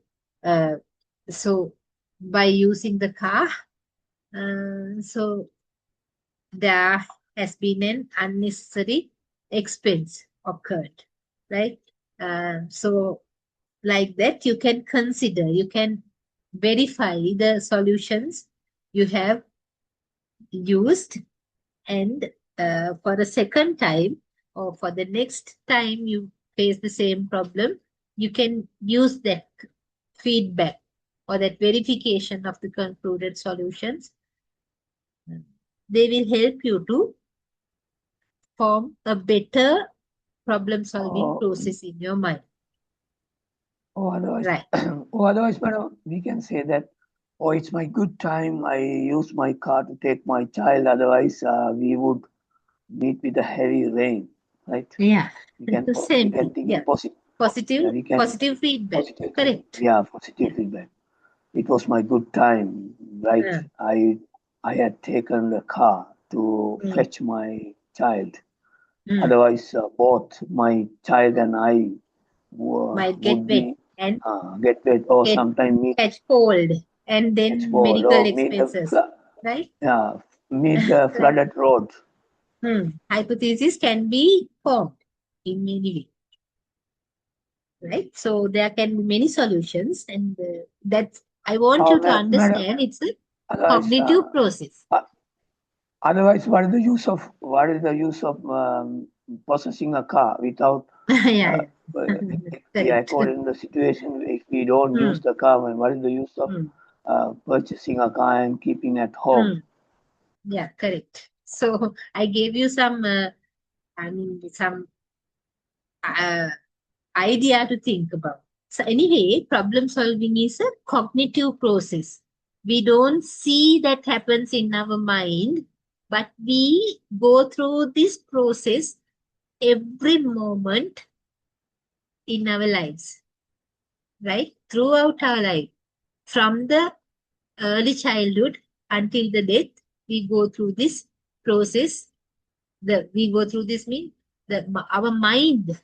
so by using the car, so there has been an unnecessary expense occurred, right? So like that, you can consider, you can verify the solutions you have used, and for the second time or for the next time you face the same problem, you can use that feedback or that verification of the concluded solutions. They will help you to form a better problem solving process in your mind. Otherwise, Right. Otherwise, madam, we can say that, oh, it's my good time. I use my car to take my child. Otherwise, we would meet with a heavy rain, right? Yeah. We can Same thing. think Yeah. positive. Positive, Yeah, we can positive feedback. positive. Correct. Yeah, positive feedback. It was my good time, right? Yeah. I had taken the car to fetch my child. Otherwise, both my child and I might get would wet be and get wet or get sometimes catch cold. And then Expo, medical no, meet the expenses, right? meet the flooded roads. Hypothesis can be formed in many ways, right? So there can be many solutions, and that's I want you to Madam, understand it's a otherwise, cognitive process. otherwise, what is the use of possessing a car without? Yeah, Correct. According to the situation, if we don't use the car, what is the use of purchasing a car and keeping at home? Yeah, correct. So I gave you some, some idea to think about. So anyway, problem solving is a cognitive process. We don't see that happens in our mind, but we go through this process every moment in our lives, right? Throughout our life, from the early childhood until the death, we go through this process. We go through this mean that our mind,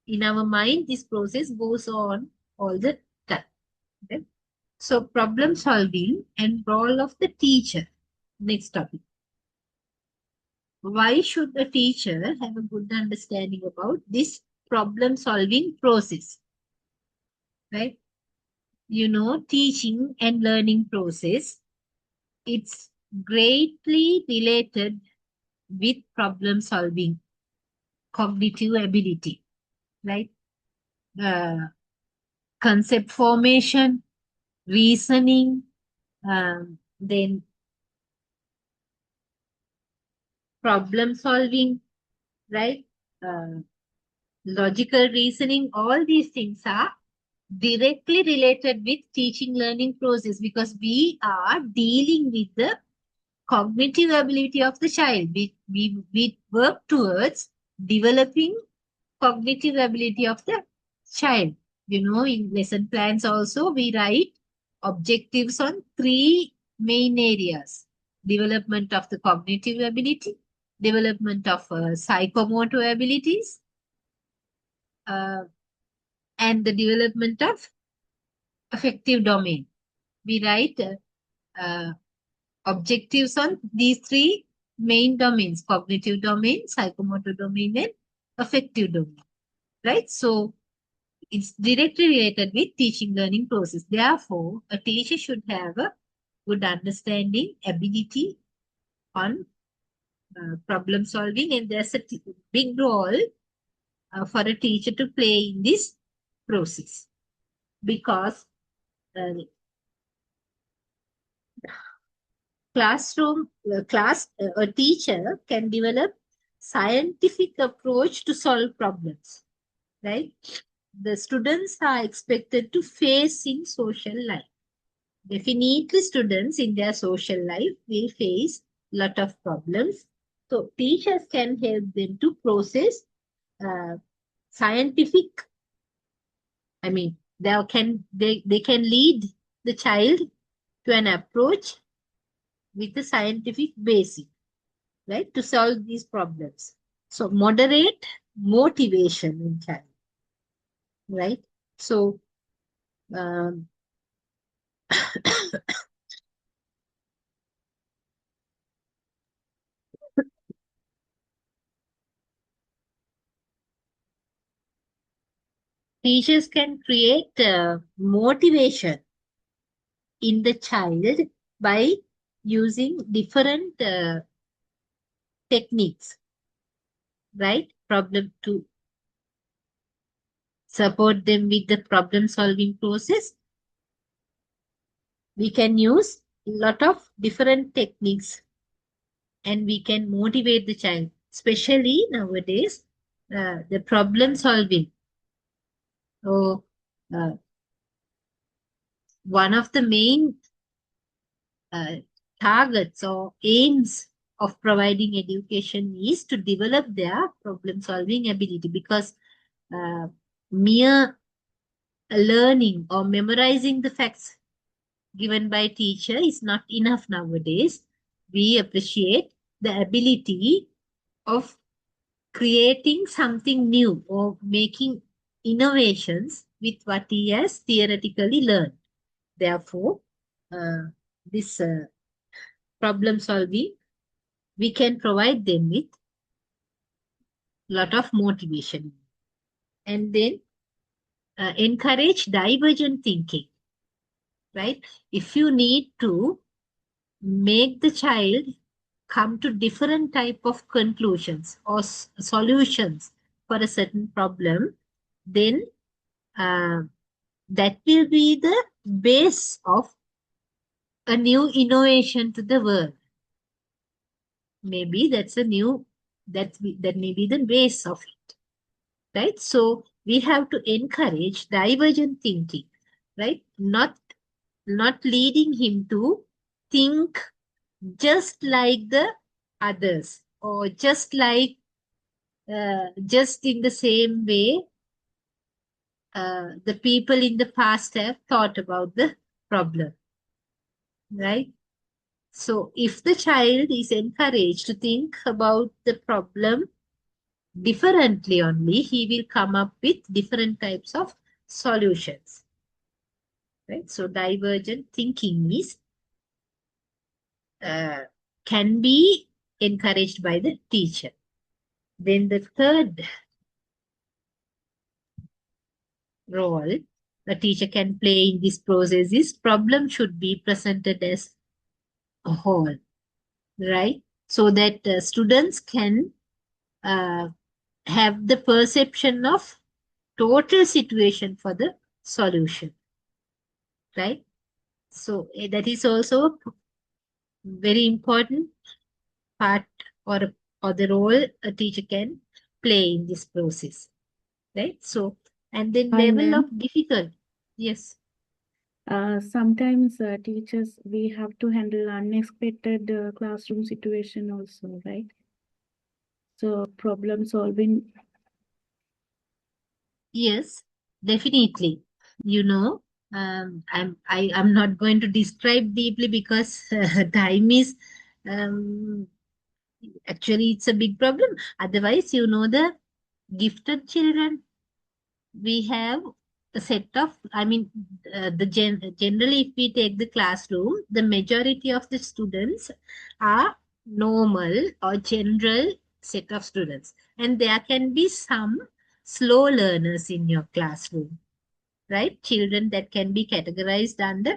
in our mind, this process goes on all the time. Okay? So problem solving and role of the teacher. Next topic. Why should a teacher have a good understanding about this problem solving process? Right? You know, teaching and learning process, it's greatly related with problem solving, cognitive ability, right? Concept formation, reasoning, then problem solving, right? Logical reasoning, all these things are directly related with teaching learning process because we are dealing with the cognitive ability of the child. We work towards developing cognitive ability of the child. You know, in lesson plans also, we write objectives on three main areas: development of the cognitive ability, development of psychomotor abilities, uh, and the development of affective domain. We write objectives on these three main domains: cognitive domain, psychomotor domain, and affective domain. Right? So it's directly related with teaching learning process. Therefore, a teacher should have a good understanding, ability on problem solving, and there's a big role for a teacher to play in this process because uh, a teacher can develop scientific approach to solve problems, right? The students are expected to face in social life. Definitely students in their social life will face lot of problems. So teachers can help them to process uh, scientific, they can lead the child to an approach with a scientific basis, right, to solve these problems. So moderate motivation in child, right? So um, teachers can create motivation in the child by using different techniques, right? Problem to support them with the problem solving process. We can use a lot of different techniques and we can motivate the child, especially nowadays, the problem solving. So, one of the main uh, targets or aims of providing education is to develop their problem solving ability because mere learning or memorizing the facts given by teacher is not enough nowadays. We appreciate the ability of creating something new or making innovations with what he has theoretically learned. Therefore, this problem solving, we can provide them with lot of motivation, and then encourage divergent thinking, right? If you need to make the child come to different type of conclusions or solutions for a certain problem, then uh, that will be the base of a new innovation to the world. Maybe that's a new, that may be the base of it, right? So we have to encourage divergent thinking, right? Not leading him to think just like the others, or just in the same way the people in the past have thought about the problem, right? So if the child is encouraged to think about the problem differently only, he will come up with different types of solutions, right? So divergent thinking is uh, can be encouraged by the teacher. Then the third role a teacher can play in this process is problem should be presented as a whole, right? So that students can uh, have the perception of total situation for the solution, right? So that is also a very important part, or the role a teacher can play in this process, right? So, and then Hi, level ma'am. of difficulty. Yes. Sometimes teachers, we have to handle unexpected classroom situation also, right? So problem solving. Yes, definitely. You know, I'm not going to describe deeply because time is um, actually it's a big problem. Otherwise, you know, the gifted children, we have a set of, I mean, generally, if we take the classroom, the majority of the students are normal or general set of students, and there can be some slow learners in your classroom, right? Children that can be categorized under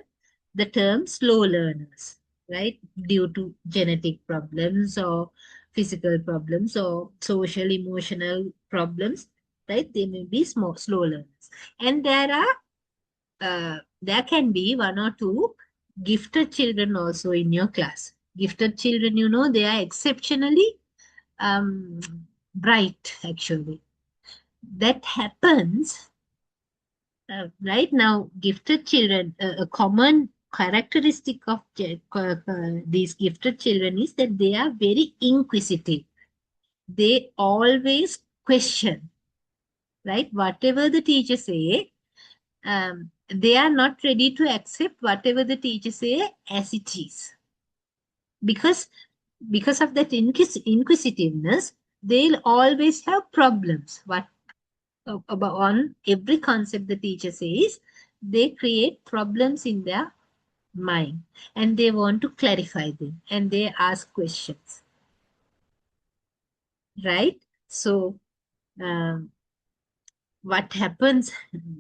the term slow learners, right? Due to genetic problems or physical problems or social emotional problems, right? They may be slow learners. And there can be one or two gifted children also in your class. Gifted children, you know, they are exceptionally um, bright actually. That happens right now. Gifted children, a common characteristic of these gifted children is that they are very inquisitive. They always question, right? Whatever the teacher say, they are not ready to accept whatever the teacher say as it is. Because of that inquisitiveness, they'll always have problems. What about on every concept the teacher says, they create problems in their mind, and they want to clarify them, and they ask questions, right? So um, what happens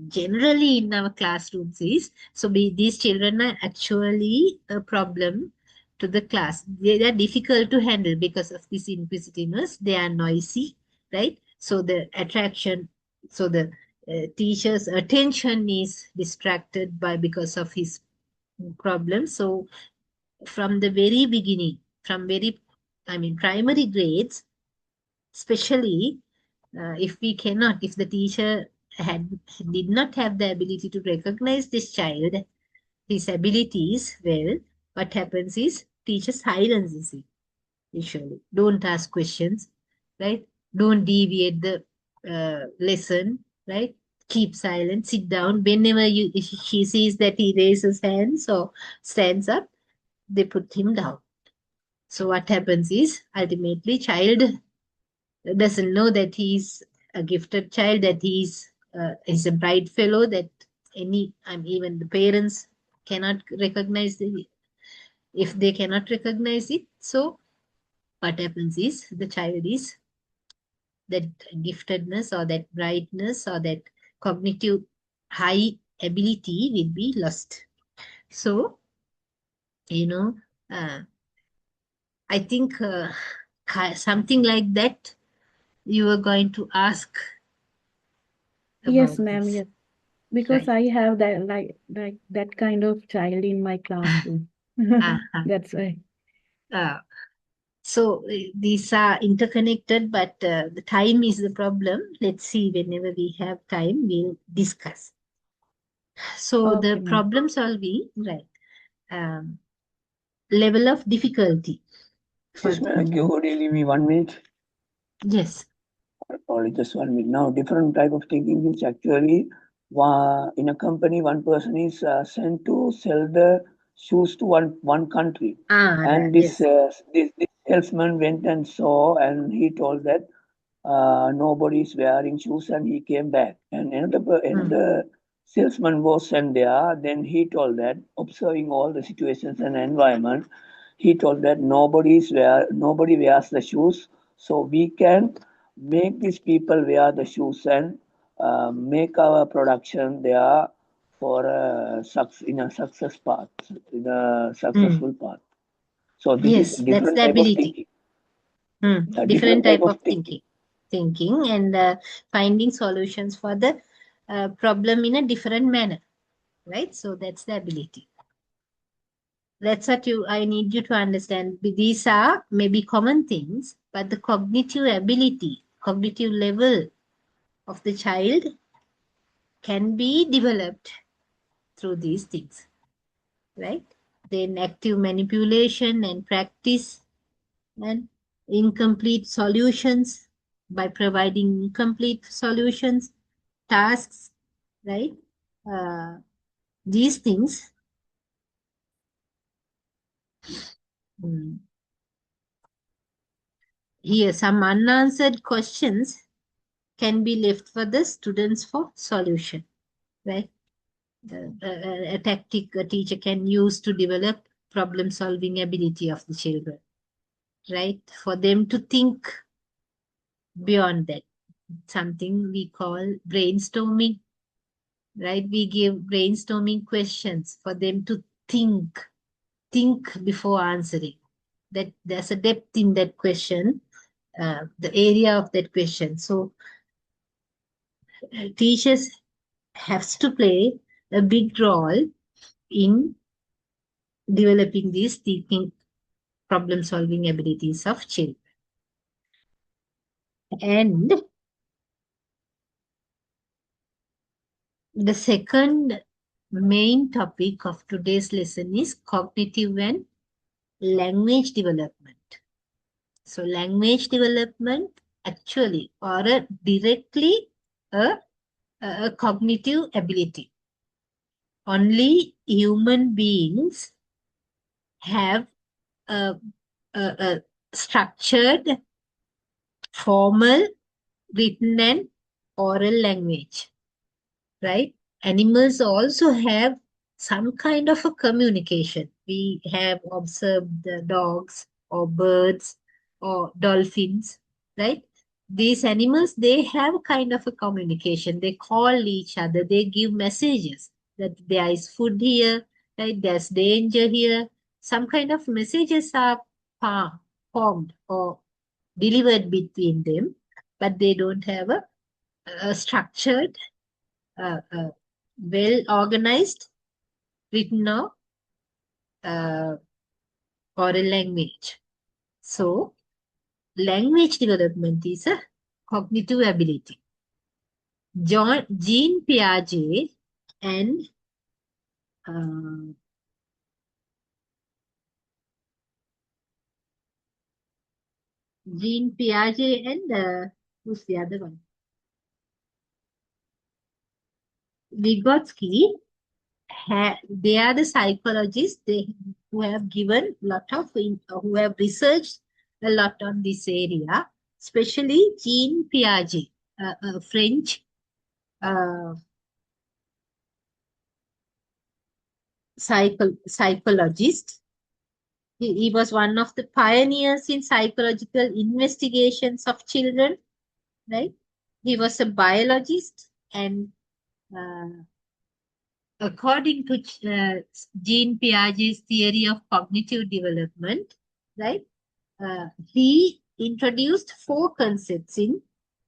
generally in our classrooms is, so these children are actually a problem to the class. They are difficult to handle because of this inquisitiveness. They are noisy, right? So the attraction, so the teacher's attention is distracted by because of his problem. So from the very beginning, from very, I mean, primary grades, especially if the teacher did not have the ability to recognize this child, his abilities, well, what happens is teacher silences him usually. Don't ask questions, right? Don't deviate the lesson, right? Keep silent, sit down. Whenever she sees that he raises hands or stands up, they put him down. So what happens is ultimately child doesn't know that he's a gifted child, that he's a bright fellow, that even the parents cannot recognize if they cannot recognize it, so what happens is the child is that giftedness or that brightness or that cognitive high ability will be lost. So, uh, I think something like that you were going to ask Yes, about ma'am. this. Yes, because Right. I have that like that kind of child in my classroom. That's why. Uh, so these are interconnected, but the time is the problem. Let's see, whenever we have time, we'll discuss. So Okay, the ma'am. problem solving, right? Um, level of difficulty. Excuse me, could you give me 1 minute? Yes. Only just 1 minute. Now, different type of thinking is actually in a company, one person is sent to sell the shoes to one country, and Yes. this salesman went and saw, and he told that nobody is wearing shoes, and he came back. And another salesman was sent there. Then he told that, observing all the situations and environment, he told that nobody wears the shoes, so we can make these people wear the shoes and make our production there for in a success path, in a successful path. So this is Yes, that's different the type of ability. thinking. Different type of Thinking. thinking and finding solutions for the problem in a different manner, right? So that's the ability. That's what I need you to understand. These are maybe common things, but the cognitive ability, cognitive level of the child can be developed through these things, right? Then active manipulation and practice and incomplete solutions by providing incomplete solutions, tasks, right? These things. Here, some unanswered questions can be left for the students for solution, right? A tactic a teacher can use to develop problem solving ability of the children, right? For them to think beyond that. Something we call brainstorming, right? We give brainstorming questions for them to think before answering. That there's a depth in that question, the area of that question. So teachers have to play a big role in developing these thinking problem solving abilities of children. And the second main topic of today's lesson is cognitive and language development. So language development actually or directly a cognitive ability. Only human beings have a structured, formal, written and oral language, right? Animals also have some kind of a communication. We have observed the dogs or birds or dolphins, right? These animals, they have kind of a communication. They call each other, they give messages that there is food here, right? There's danger here. Some kind of messages are formed or delivered between them, but they don't have a structured, well organized, written or oral language. So, language development is a cognitive ability. Jean Piaget and who's the other one? Vygotsky. They are the psychologists who have given who have researched a lot on this area, especially Jean Piaget, a French psychologist. He was one of the pioneers in psychological investigations of children, right? He was a biologist, and according to Jean Piaget's theory of cognitive development, right? He introduced 4 concepts in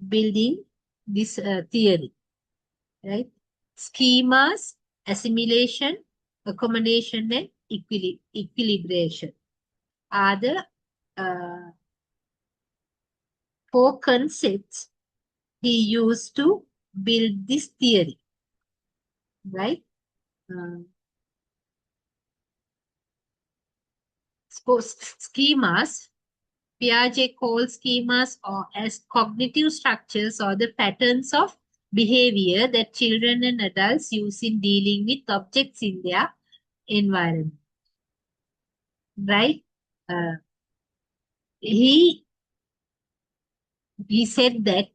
building this theory, right? Schemas, assimilation, accommodation, and equilibration are the 4 concepts he used to build this theory, right? Schemas, Piaget calls schemas or as cognitive structures or the patterns of behavior that children and adults use in dealing with objects in their environment, right? Uh, he said that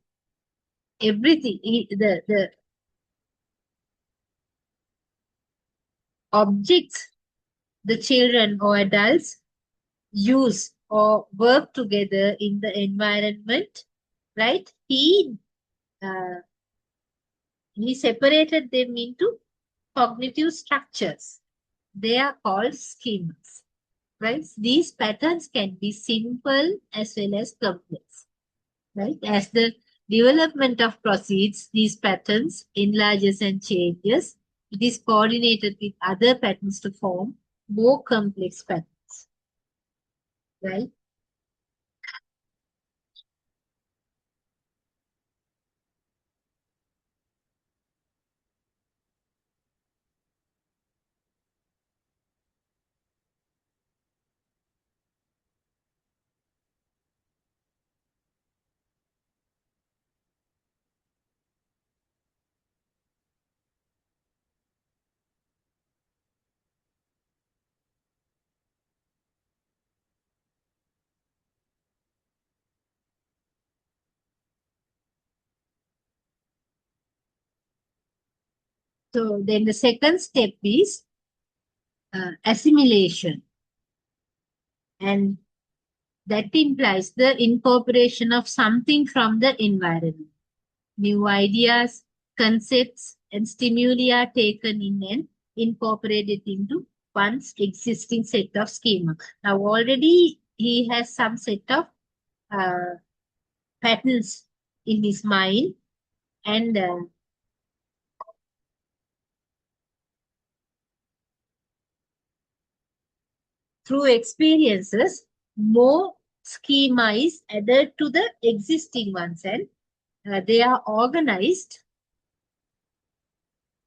everything, the objects the children or adults use or work together in the environment, right? Uh, he separated them into cognitive structures. They are called schemas, right? These patterns can be simple as well as complex, right? As the development of proceeds, these patterns enlarges and changes. It is coordinated with other patterns to form more complex patterns, right? So then the second step is assimilation, and that implies the incorporation of something from the environment. New ideas, concepts, and stimuli are taken in and incorporated into one's existing set of schema. Now already he has some set of uh, patterns in his mind, and through experiences, more schema is added to the existing ones, and they are organized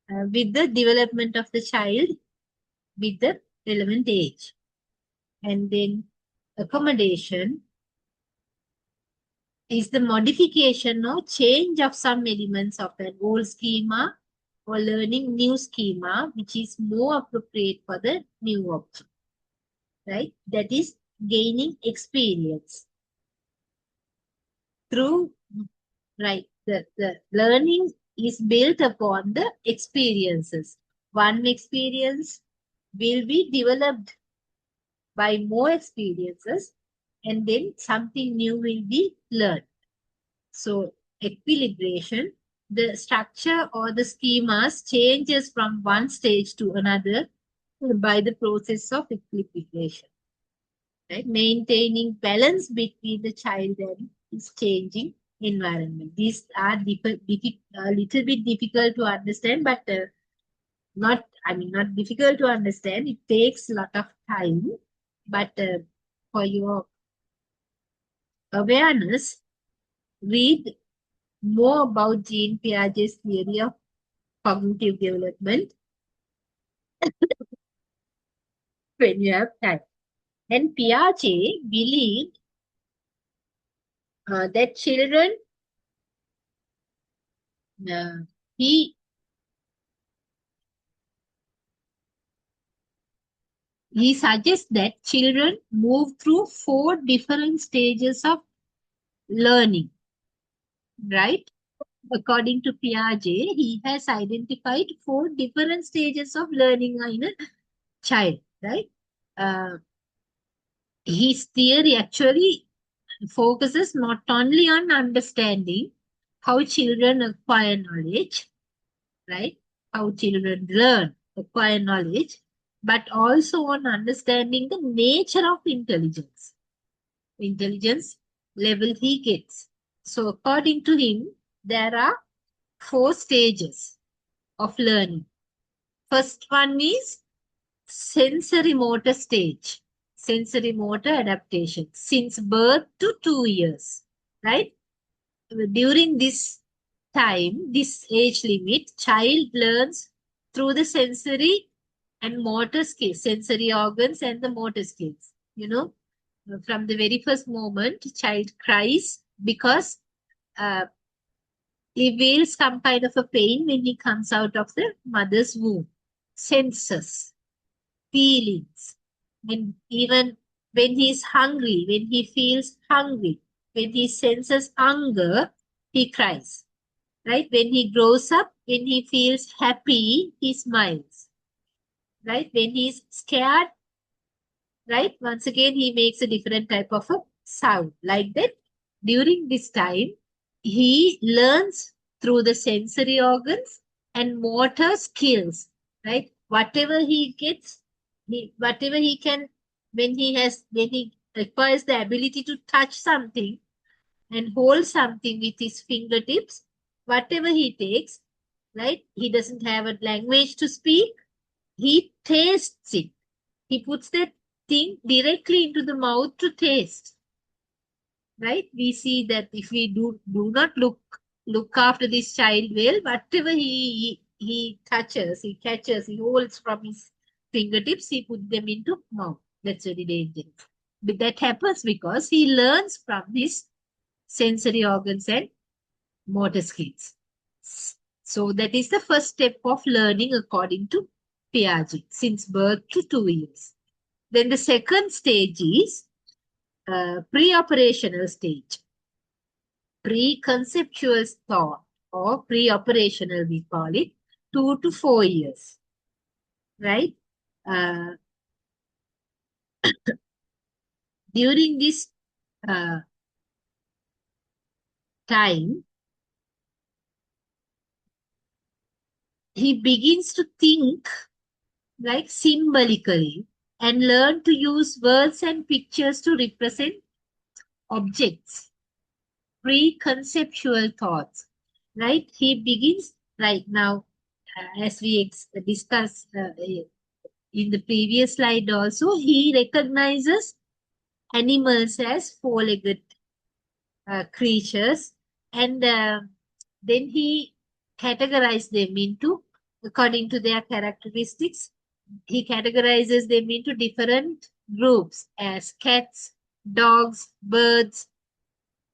with the development of the child with the relevant age. And then accommodation is the modification or change of some elements of an old schema or learning new schema, which is more appropriate for the new object, right? That is gaining experience through, right? The learning is built upon the experiences. One experience will be developed by more experiences, and then something new will be learned. So equilibration, the structure or the schemas changes from one stage to another by the process of equilibration, right? Maintaining balance between the child and its changing environment. These are a little bit difficult to understand, but not difficult to understand. It takes a lot of time, but for your awareness, read more about Jean Piaget's theory of cognitive development when you have time. And Piaget believed that children, uh, he suggests that children move through 4 different stages of learning, right? According to Piaget, he has identified 4 different stages of learning in a child, right? His theory actually focuses not only on understanding how children acquire knowledge, right? How children learn, acquire knowledge, but also on understanding the nature of intelligence level he gets. So according to him, there are 4 stages of learning. First one is sensory motor stage, sensory motor adaptation, since birth to 2 years, right? During this time, this age limit, child learns through the sensory and motor skills, sensory organs and the motor skills. You know, from the very first moment, child cries because uh, he feels some kind of a pain when he comes out of the mother's womb. Senses, feelings, and even when he's hungry, when he feels hungry, when he senses hunger, he cries. Right? When he grows up, when he feels happy, he smiles. Right? When he's scared, right? Once again, he makes a different type of a sound. Like that, during this time, he learns through the sensory organs and motor skills, right? Whatever he gets, whatever he can, when he acquires the ability to touch something and hold something with his fingertips, whatever he takes, right? He doesn't have a language to speak. He tastes it. He puts that thing directly into the mouth to taste, right? We see that if we do not look after this child well, whatever he touches, he catches, he holds from his fingertips, he put them into mouth. That's very dangerous. But that happens because he learns from his sensory organs and motor skills. So that is the first step of learning according to Piaget, since birth to 2 years. Then the second stage is pre-operational stage. Pre-conceptual thought or pre-operational, we call it, 2 to 4 years, right? During this time, he begins to think like symbolically and learn to use words and pictures to represent objects, pre-conceptual thoughts, right? He begins right now, as we discussed in the previous slide also, he recognizes animals as four-legged creatures, and then he categorizes them into, according to their characteristics, he categorizes them into different groups as cats, dogs, birds,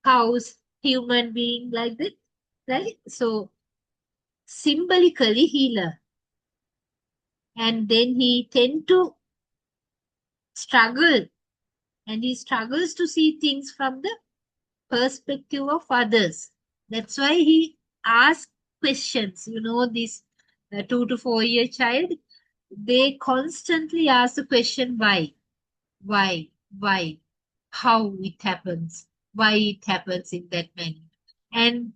cows, human being, like that, right? So symbolically he learns, and then he tend to struggle, and he struggles to see things from the perspective of others. That's why he asks questions. You know, this 2 to 4 year child, they constantly ask the question why, why, how it happens, why it happens in that manner. And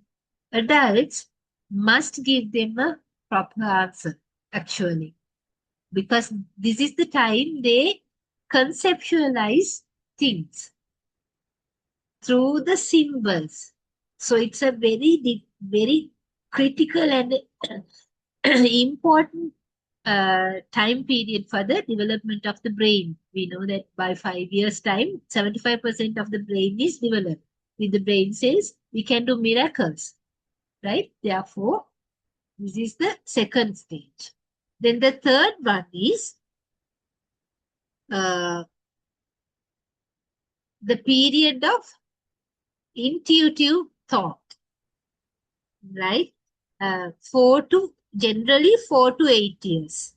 adults must give them a proper answer, actually, because this is the time they conceptualize things through the symbols. So it's a very critical and important time period for the development of the brain. We know that by 5 years' time, 75% of the brain is developed. With the brain cells, we can do miracles, right? Therefore, this is the second stage. Then the third one is the period of intuitive thought, right? Generally 4 to 8 years,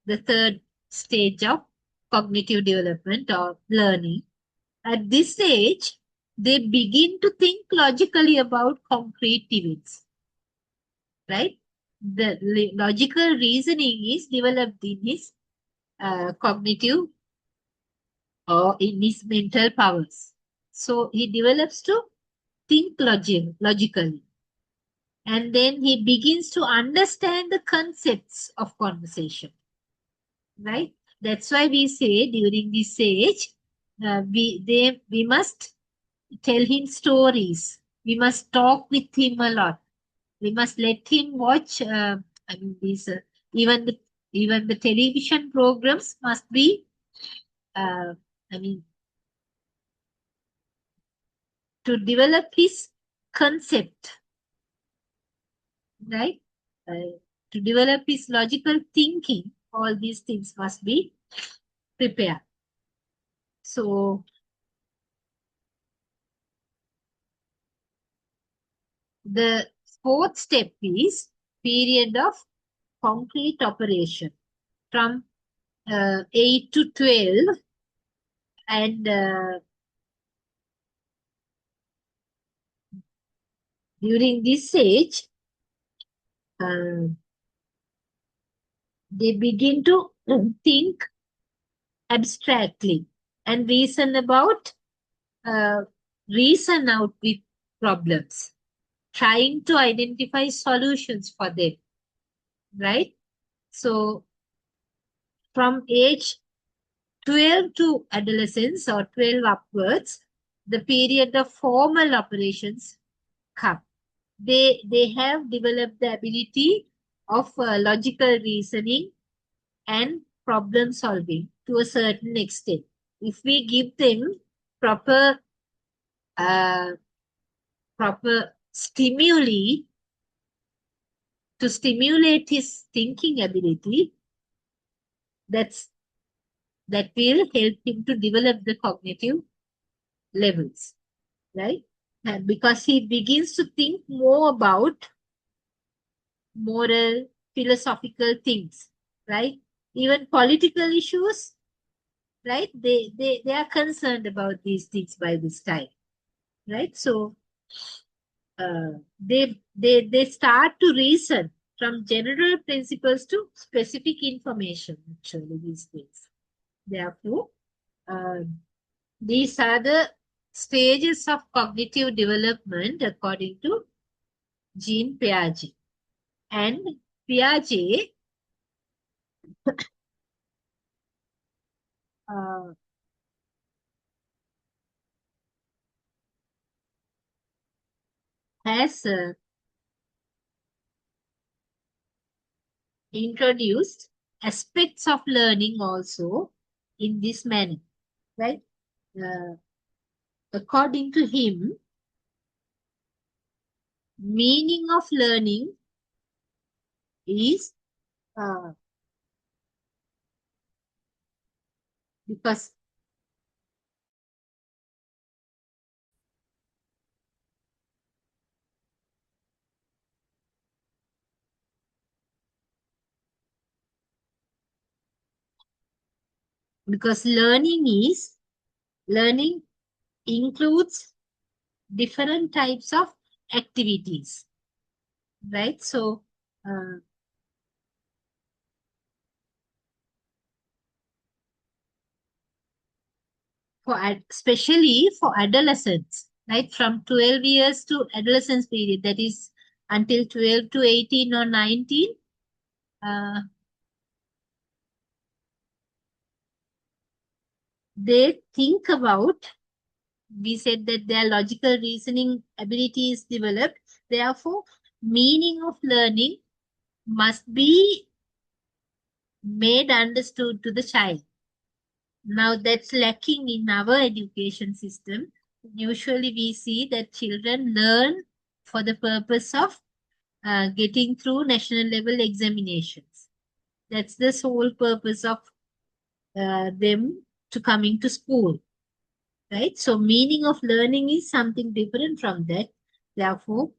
the third stage of cognitive development or learning. At this stage, they begin to think logically about concrete events, right? The logical reasoning is developed in his cognitive or in his mental powers. So he develops to think logically. And then he begins to understand the concepts of conversation. Right? That's why we say during this stage, we must tell him stories. We must talk with him a lot. We must let him watch. I mean, these even the television programs must be. I mean, to develop his concept, right? To develop his logical thinking, all these things must be prepared. So the fourth step is period of concrete operation from 8 to 12, and during this age they begin to think abstractly and reason out with problems, trying to identify solutions for them, right? So from age 12 to adolescence or 12 upwards, the period of formal operations come. They have developed the ability of logical reasoning and problem solving to a certain extent. If we give them proper proper stimuli to stimulate his thinking ability, that will help him to develop the cognitive levels, right? And because he begins to think more about moral, philosophical things, right? Even political issues, right? They are concerned about these things by this time, right? So they start to reason from general principles to specific information, actually, these things. Therefore, these are the stages of cognitive development according to Jean Piaget. And Piaget has introduced aspects of learning also in this manner, right? According to him, meaning of learning is because learning includes different types of activities, right? So especially for adolescents, right? From 12 years to adolescence period, that is until 12 to 18 or 19, they think about, we said that their logical reasoning ability is developed. Therefore, meaning of learning must be made understood to the child. Now that's lacking in our education system. Usually we see that children learn for the purpose of getting through national level examinations. That's the sole purpose of them to coming to school, right? So meaning of learning is something different from that. Therefore,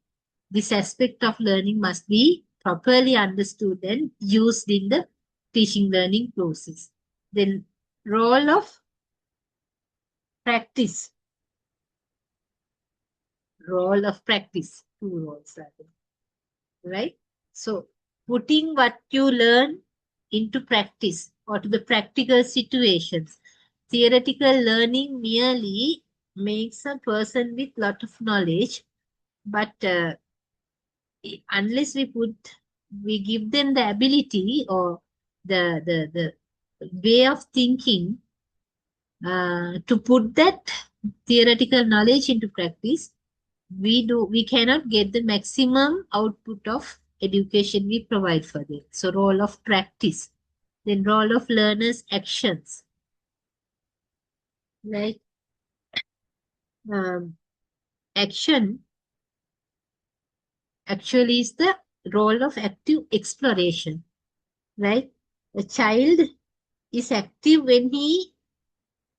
this aspect of learning must be properly understood and used in the teaching learning process. Then role of practice. Role of practice. Two roles are there, right? So putting what you learn into practice or to the practical situations. Theoretical learning merely makes a person with lot of knowledge, but unless we give them the ability or the way of thinking to put that theoretical knowledge into practice, we cannot get the maximum output of education we provide for them. So role of practice, then role of learners' actions, right? Action actually is the role of active exploration, right? A child is active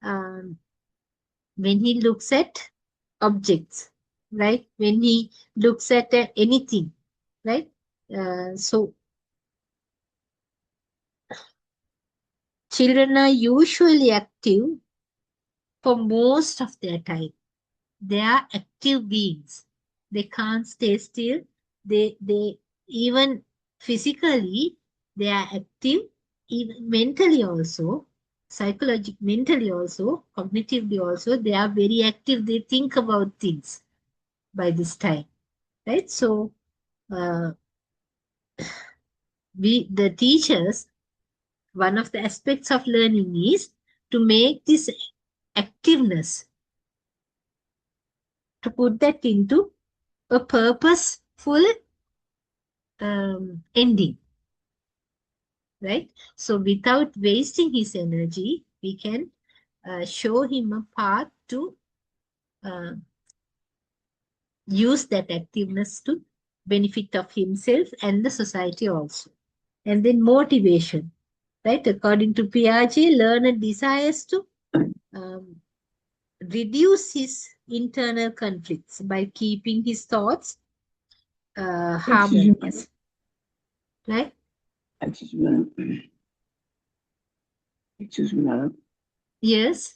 um, when he looks at objects, right? When he looks at anything, right? So children are usually active for most of their time. They are active beings. They can't stay still. They even physically they are active, even mentally also, mentally also, cognitively also. They are very active. They think about things by this time, right? So uh, the teachers, one of the aspects of learning is to make this activeness, to put that into a purposeful ending, right? So without wasting his energy, we can show him a path to uh, use that activeness to benefit of himself and the society also. And then motivation, right? According to Piaget, learner desires to um, reduce his internal conflicts by keeping his thoughts Excuse me, harmonious, right? excuse me, madam. Excuse me, madam. Yes.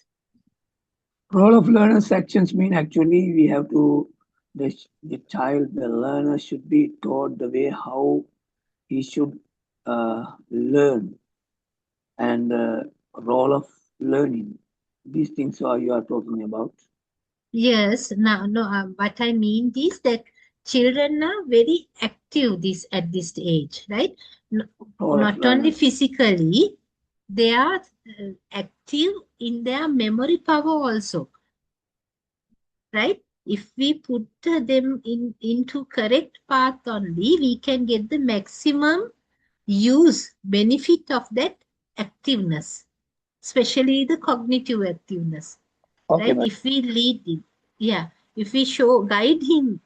Role of learners' actions mean actually we have to, the child, the learner should be taught the way how he should learn and role of learning. These things are you are talking about. Yes, now, no, what I mean is that children are very active at this age, right? Role of Not only learners. physically, they are active in their memory power also, right? If we put them into correct path only, we can get the maximum benefit of that activeness, especially the cognitive activeness, Okay, right? madam. If we lead him, yeah, if we guide him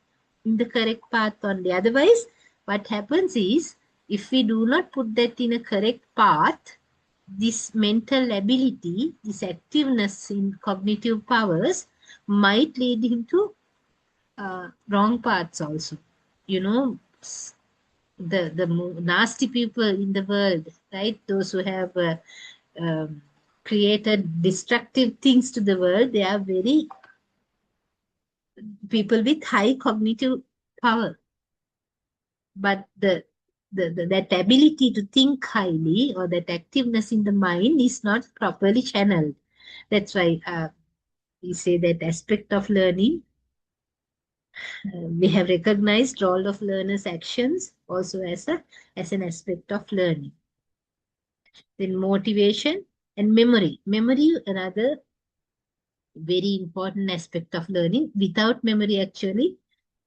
in the correct path only. Otherwise, what happens is, if we do not put that in a correct path, this mental ability, this activeness in cognitive powers might lead him to wrong paths also. You know, the nasty people in the world, right? Those who have um, created destructive things to the world, they are very people with high cognitive power. But that ability to think highly or that activeness in the mind is not properly channeled. That's why we say that aspect of learning. We have recognized role of learners' actions also as an aspect of learning. Then motivation and memory. Memory, another very important aspect of learning. Without memory, actually,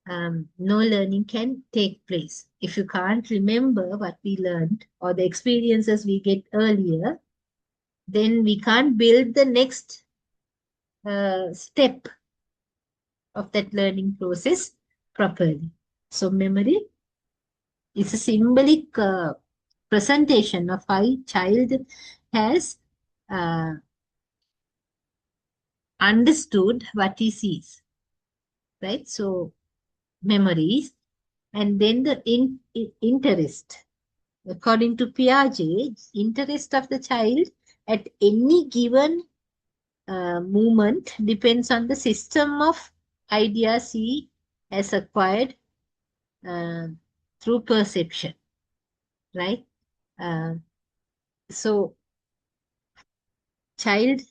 no learning can take place. If you can't remember what we learned or the experiences we get earlier, then we can't build the next step of that learning process properly. So memory is a symbolic presentation of how a child has uh, understood what he sees, right? So memories, and then the interest. According to Piaget, interest of the child at any given moment depends on the system of ideas he has acquired uh, through perception, right? Uh, so child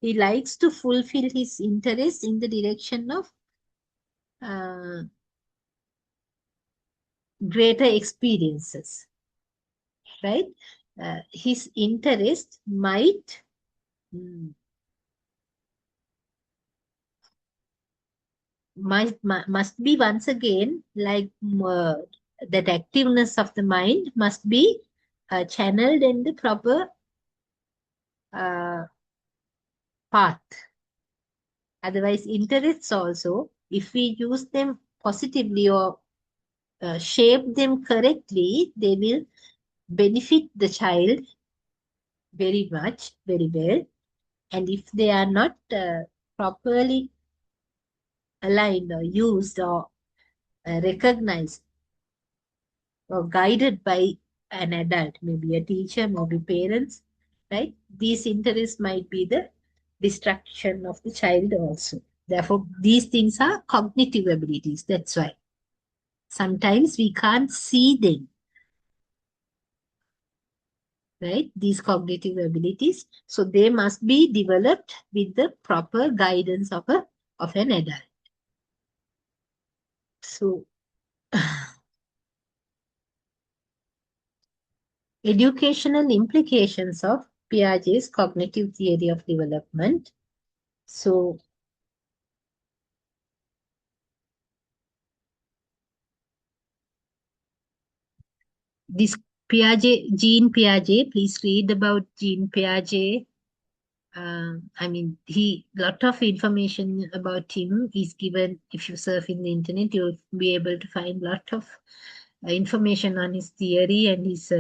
he likes to fulfill his interest in the direction of greater experiences, right? His interest must be once again like that activeness of the mind must be channeled in the proper path. Otherwise, interests also, if we use them positively or shape them correctly, they will benefit the child very much, very well. And if they are not properly aligned or used or recognized or guided by an adult, maybe a teacher, maybe parents, right? These interests might be the destruction of the child also. Therefore, these things are cognitive abilities. That's why sometimes we can't see them, right? These cognitive abilities. So they must be developed with the proper guidance of an adult. So educational implications of Piaget's cognitive theory of development. So this Jean Piaget, please read about Jean Piaget. I mean, lot of information about him is given. If you surf in the internet, you'll be able to find lot of information on his theory and his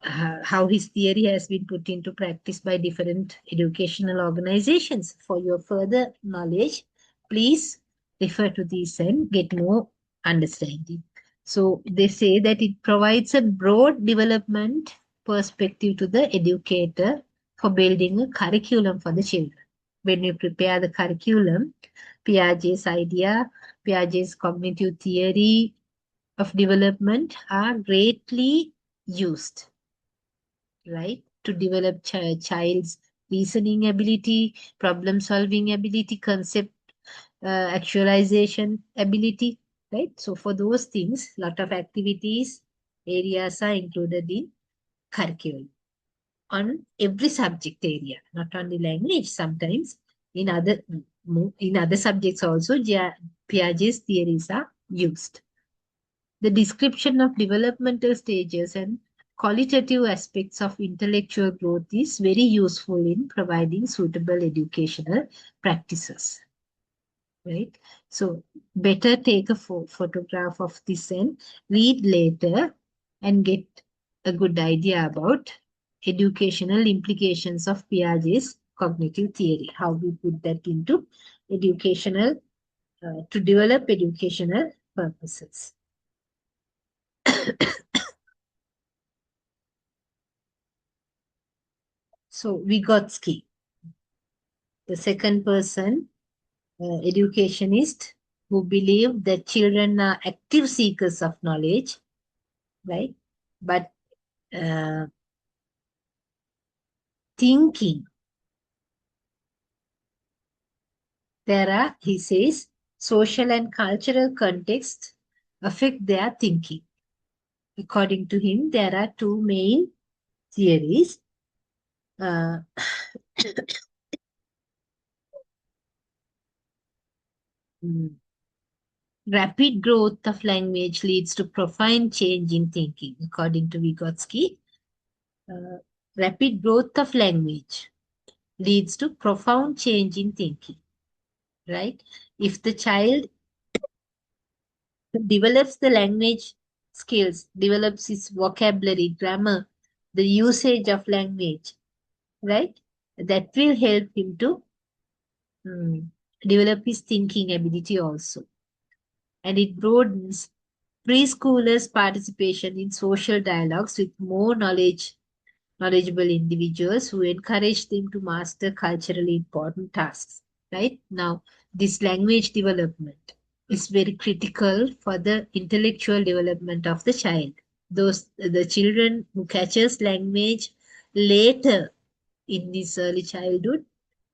how his theory has been put into practice by different educational organizations. For your further knowledge, please refer to these and get more understanding. So they say that it provides a broad development perspective to the educator for building a curriculum for the children. When you prepare the curriculum, Piaget's idea, Piaget's cognitive theory of development are greatly used, right, to develop child's reasoning ability, problem solving ability, concept actualization ability, right? So for those things, lot of activities areas are included in curriculum on every subject area, not only language. Sometimes in other subjects also Piaget's theories are used. The description of developmental stages and qualitative aspects of intellectual growth is very useful in providing suitable educational practices, right? So better take a photograph of this and read later and get a good idea about educational implications of Piaget's cognitive theory, how we put that into educational, to develop educational purposes. So Vygotsky, the second person, educationist, who believed that children are active seekers of knowledge, right? But thinking, he says, social and cultural contexts affect their thinking. According to him, there are two main theories. Rapid growth of language leads to profound change in thinking, according to Vygotsky. Rapid growth of language leads to profound change in thinking, right? If the child develops the language skills, develops his vocabulary, grammar, the usage of language, right? That will help him to develop his thinking ability also. And it broadens preschoolers' participation in social dialogues with more knowledgeable individuals who encourage them to master culturally important tasks. Right? Now, this language development is very critical for the intellectual development of the child. The children who catches language later in this early childhood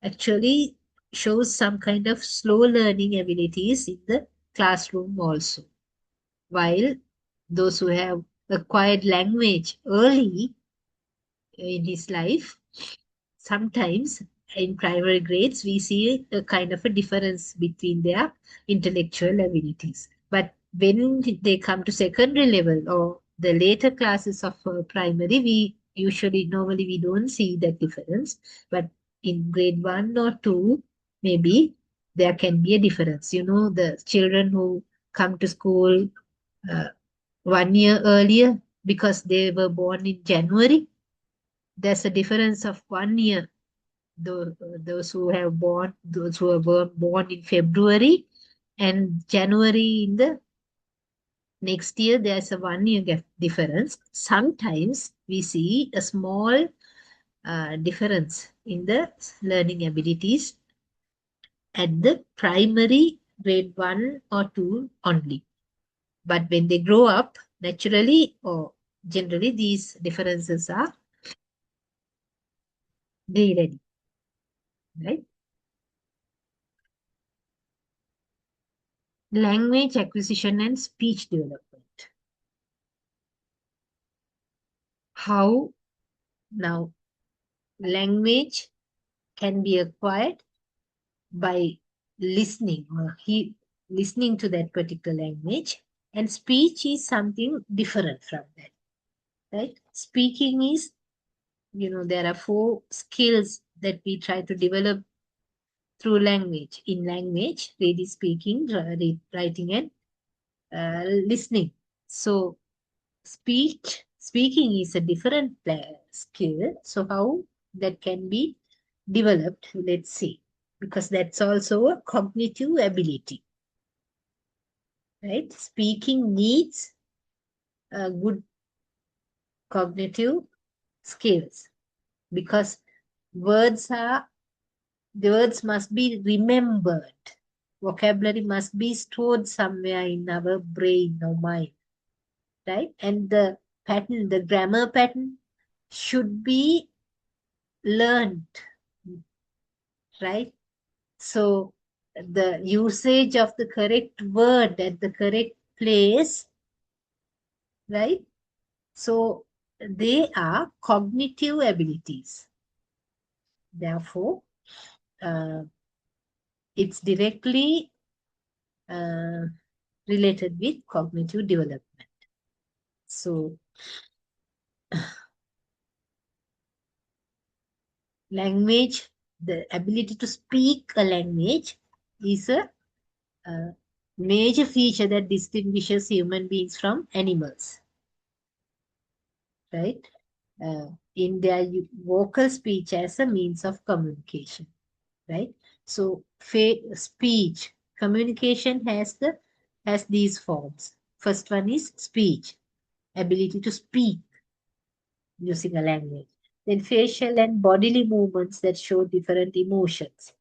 actually shows some kind of slow learning abilities in the classroom also. While those who have acquired language early in his life, sometimes in primary grades, we see a kind of a difference between their intellectual abilities. But when they come to secondary level or the later classes of primary, we normally we don't see that difference. But in grade 1 or 2, maybe there can be a difference. You know, the children who come to school 1 year earlier because they were born in January, there's a difference of 1 year. Those who were born in February and January in the next year, there's a 1 year difference. Sometimes we see a small difference in the learning abilities at the primary grade 1 or 2 only. But when they grow up, naturally or generally, these differences are ready, right? Language acquisition and speech development. How now language can be acquired by listening or listening to that particular language, and speech is something different from that, right? Speaking is, there are 4 skills that we try to develop through language. In language, reading, speaking, writing, and listening. So speaking is a different skill. So how that can be developed, let's see, because that's also a cognitive ability, right? Speaking needs good cognitive skills because the words must be remembered. Vocabulary must be stored somewhere in our brain or mind, right? And the grammar pattern should be learned, right? So the usage of the correct word at the correct place, right? So they are cognitive abilities. Therefore, it's directly related with cognitive development. So language, the ability to speak a language is a major feature that distinguishes human beings from animals, right? In their vocal speech as a means of communication, right? So speech communication has these forms. First one is speech, ability to speak using a language. Then facial and bodily movements that show different emotions,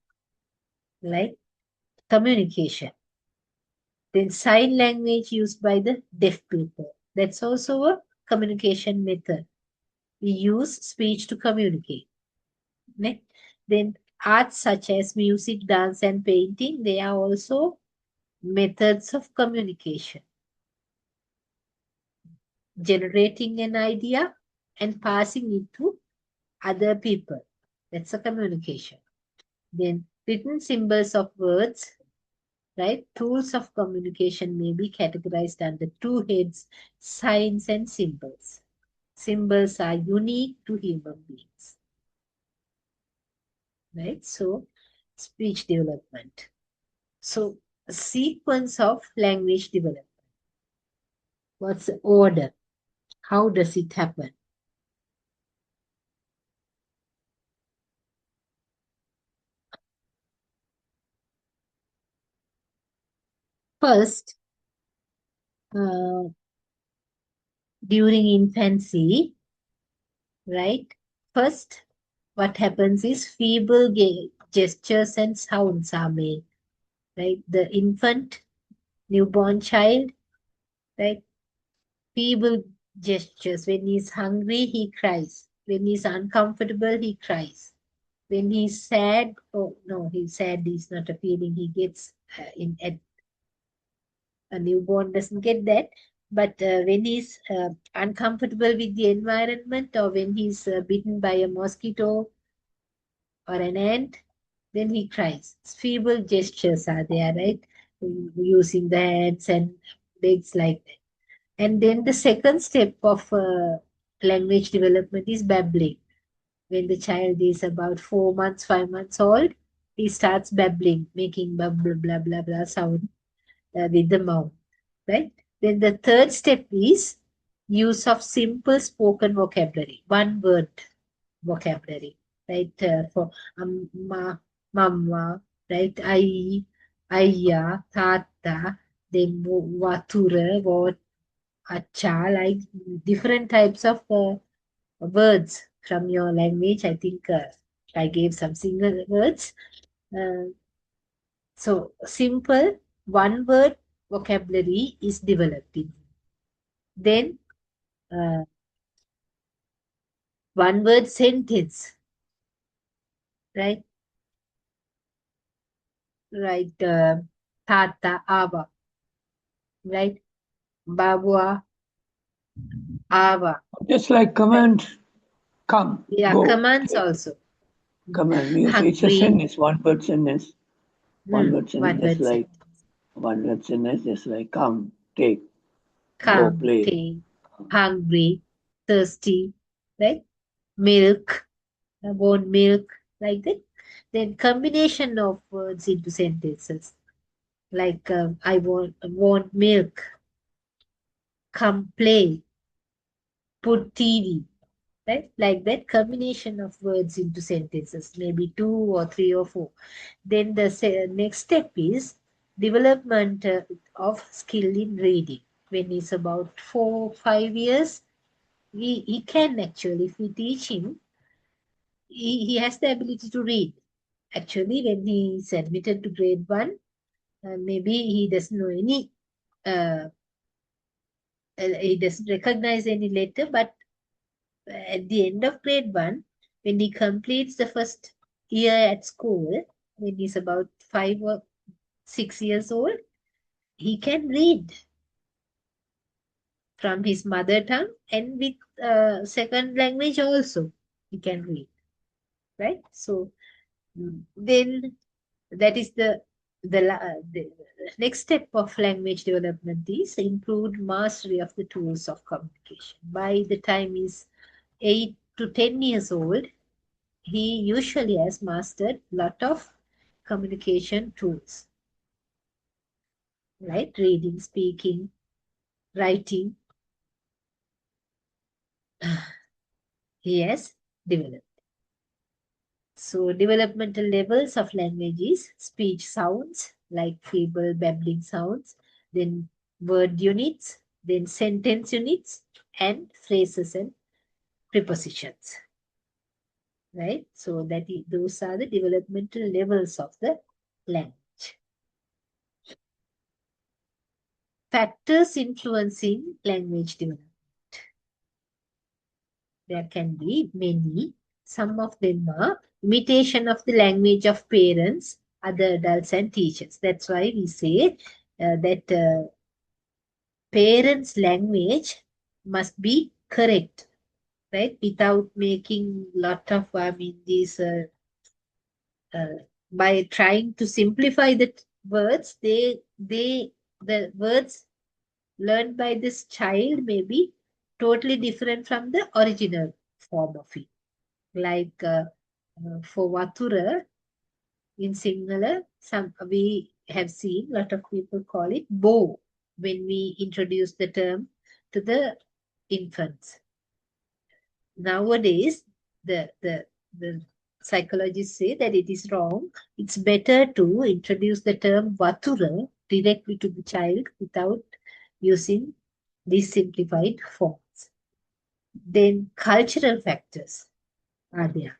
like communication. Then sign language used by the deaf people. That's also a communication method. We use speech to communicate. Right? Then arts such as music, dance, and painting, they are also methods of communication. Generating an idea and passing it to other people. That's a communication. Then written symbols of words, right? Tools of communication may be categorized under 2 heads, signs and symbols. Symbols are unique to human beings, right? So speech development. So a sequence of language development. What's the order? How does it happen? First, during infancy, right? First, what happens is feeble gestures and sounds are made, right? The infant, newborn child, right? Feeble gestures. When he's hungry, he cries. When he's uncomfortable, he cries. When he's sad, oh no, he's sad is not a feeling he gets at a newborn doesn't get that. But when he's uncomfortable with the environment, or when he's bitten by a mosquito or an ant, then he cries. Feeble gestures are there, right? Using the hands and legs like that. And then the second step of language development is babbling. When the child is about 4 months, 5 months old, he starts babbling, making blah blah blah blah blah sound with the mouth, right? Then the third step is use of simple spoken vocabulary, one word vocabulary, right? For amma, mama, right? Ayya, tata, then vatura, what, acha, like different types of words from your language. I think I gave some single words. Uh, so simple one word vocabulary is developed in. Then uh, one word sentence, right? Right. Tata, ava, right? Babua, ava. Just like command, come, Yeah, go. commands also. Command. It's a Hungry. sentence, one word sentence. One word One sentence, just word like sentence. one word sentence, just like come, take, go, Come, play. take, hungry, thirsty, right? Milk, I want milk, like that. Then combination of words into sentences, like I want milk, come play, put TV, right? Like that combination of words into sentences, maybe two or three or four. Then the next step is development of skill in reading. When he's about 4 5 years, he can actually, if we teach him, he has the ability to read. Actually, when he is admitted to grade 1, maybe he doesn't know any, he doesn't recognize any letter, but at the end of grade 1, when he completes the first year at school, when he's about 5 or 6 years old, he can read from his mother tongue, and with second language also he can read, right? So then that is the next step of language development is improved mastery of the tools of communication. By the time he's 8 to 10 years old, he usually has mastered a lot of communication tools, right? Reading, speaking, writing, he has developed. So developmental levels of language is speech sounds, like feeble babbling sounds, then word units, then sentence units, and phrases and prepositions, right? So those are the developmental levels of the language. Factors influencing language development. There can be many. Some of them are imitation of the language of parents, other adults, and teachers. That's why we say that parents' language must be correct, right? Without making lot of, these, by trying to simplify the words, the words learned by this child may be totally different from the original form of it. Like for Vatura in Sinhala, we have seen a lot of people call it bow when we introduce the term to the infants. Nowadays, the psychologists say that it is wrong. It's better to introduce the term Vatura directly to the child without using these simplified forms. Then cultural factors are there,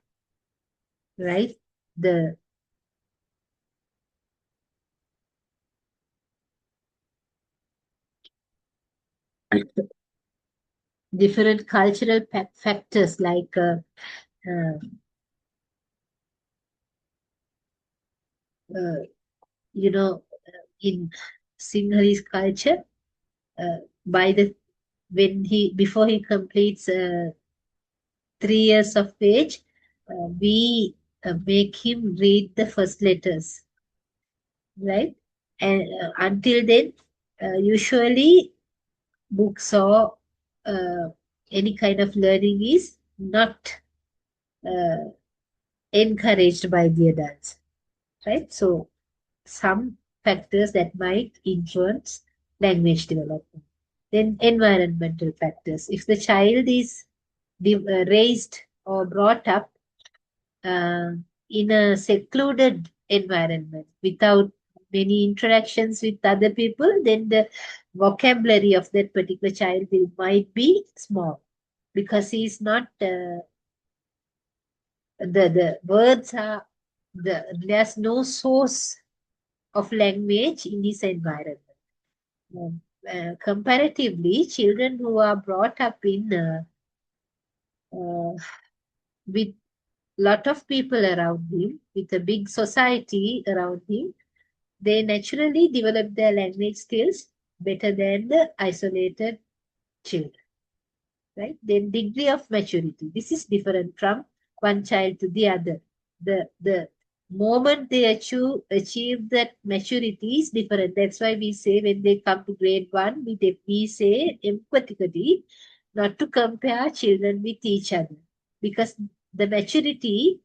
right? The different cultural factors like you know, in Sinhalese culture, by the before he completes 3 years of age, we make him read the first letters, right? And until then, usually books or any kind of learning is not uh, encouraged by the adults, right? So some factors that might influence language development. Then environmental factors. If the child is raised or brought up uh, in a secluded environment without many interactions with other people, then the vocabulary of that particular child might be small because he's not the words are there's no source of language in this environment. Comparatively, children who are brought up in with lot of people around him, with a big society around him, they naturally develop their language skills better than the isolated children. Right? Then degree of maturity. This is different from one child to the other. The moment they achieve that maturity is different. That's why we say when they come to grade 1, we say empathetically not to compare children with each other, because the maturity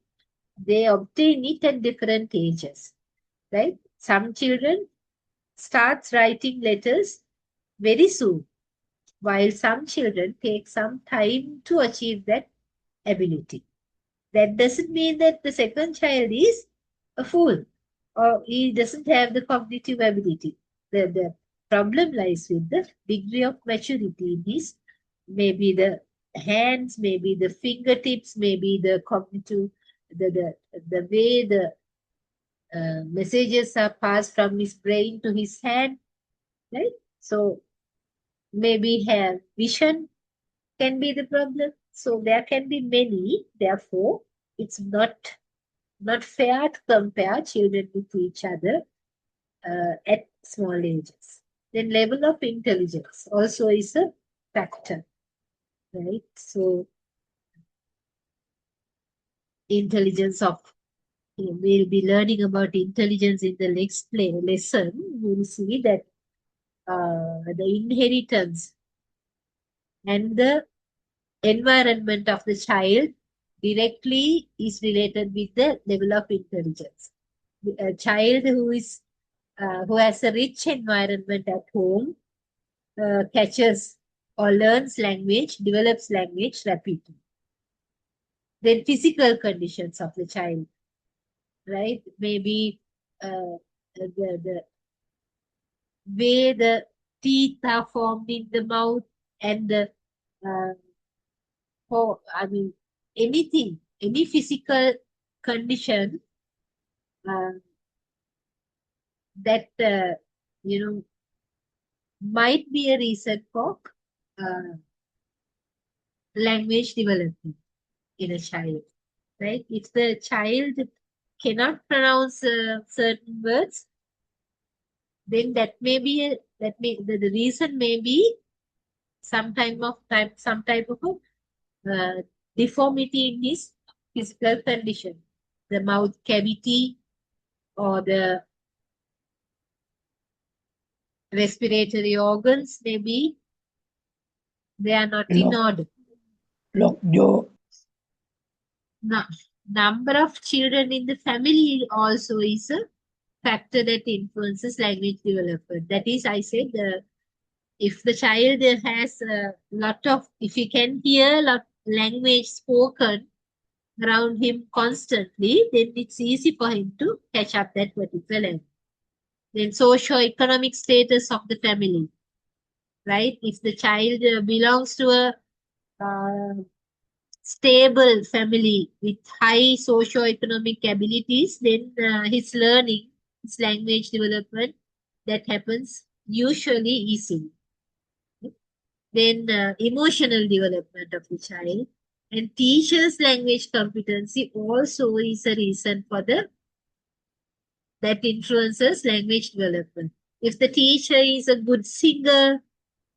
they obtain it at different ages, right? Some children starts writing letters very soon, while some children take some time to achieve that ability. That doesn't mean that the second child is a fool or he doesn't have the cognitive ability. The problem lies with the degree of maturity in his, maybe the hands, maybe the fingertips, maybe the cognitive, the way the messages are passed from his brain to his hand, right? So maybe have vision can be the problem. So there can be many. Therefore, it's not fair to compare children with each other at small ages. Then level of intelligence also is a factor, right? So intelligence of we'll be learning about intelligence in the next lesson. We'll see that the inheritance and the environment of the child directly is related with the level of intelligence. A child who has a rich environment at home catches or learns language, develops language rapidly. Then physical conditions of the child, right? Maybe the way the teeth are formed in the mouth and the uh, anything, any physical condition uh, that might be a reason for uh, language development in a child, right? If the child cannot pronounce certain words, then that may be the reason may be some type of deformity in his physical condition, the mouth cavity or the respiratory organs, maybe they are not in order. Lockjaw. Number of children in the family also is a factor that influences language development. That is, I said, if the child has a lot of, if he can hear a lot language spoken around him constantly, then it's easy for him to catch up that particular language. Then socio-economic status of the family, right? If the child belongs to a stable family with high socio-economic abilities, then his learning, his language development, that happens usually easily. then emotional development of the child, and teacher's language competency also is a reason for that influences language development. If the teacher is a good singer,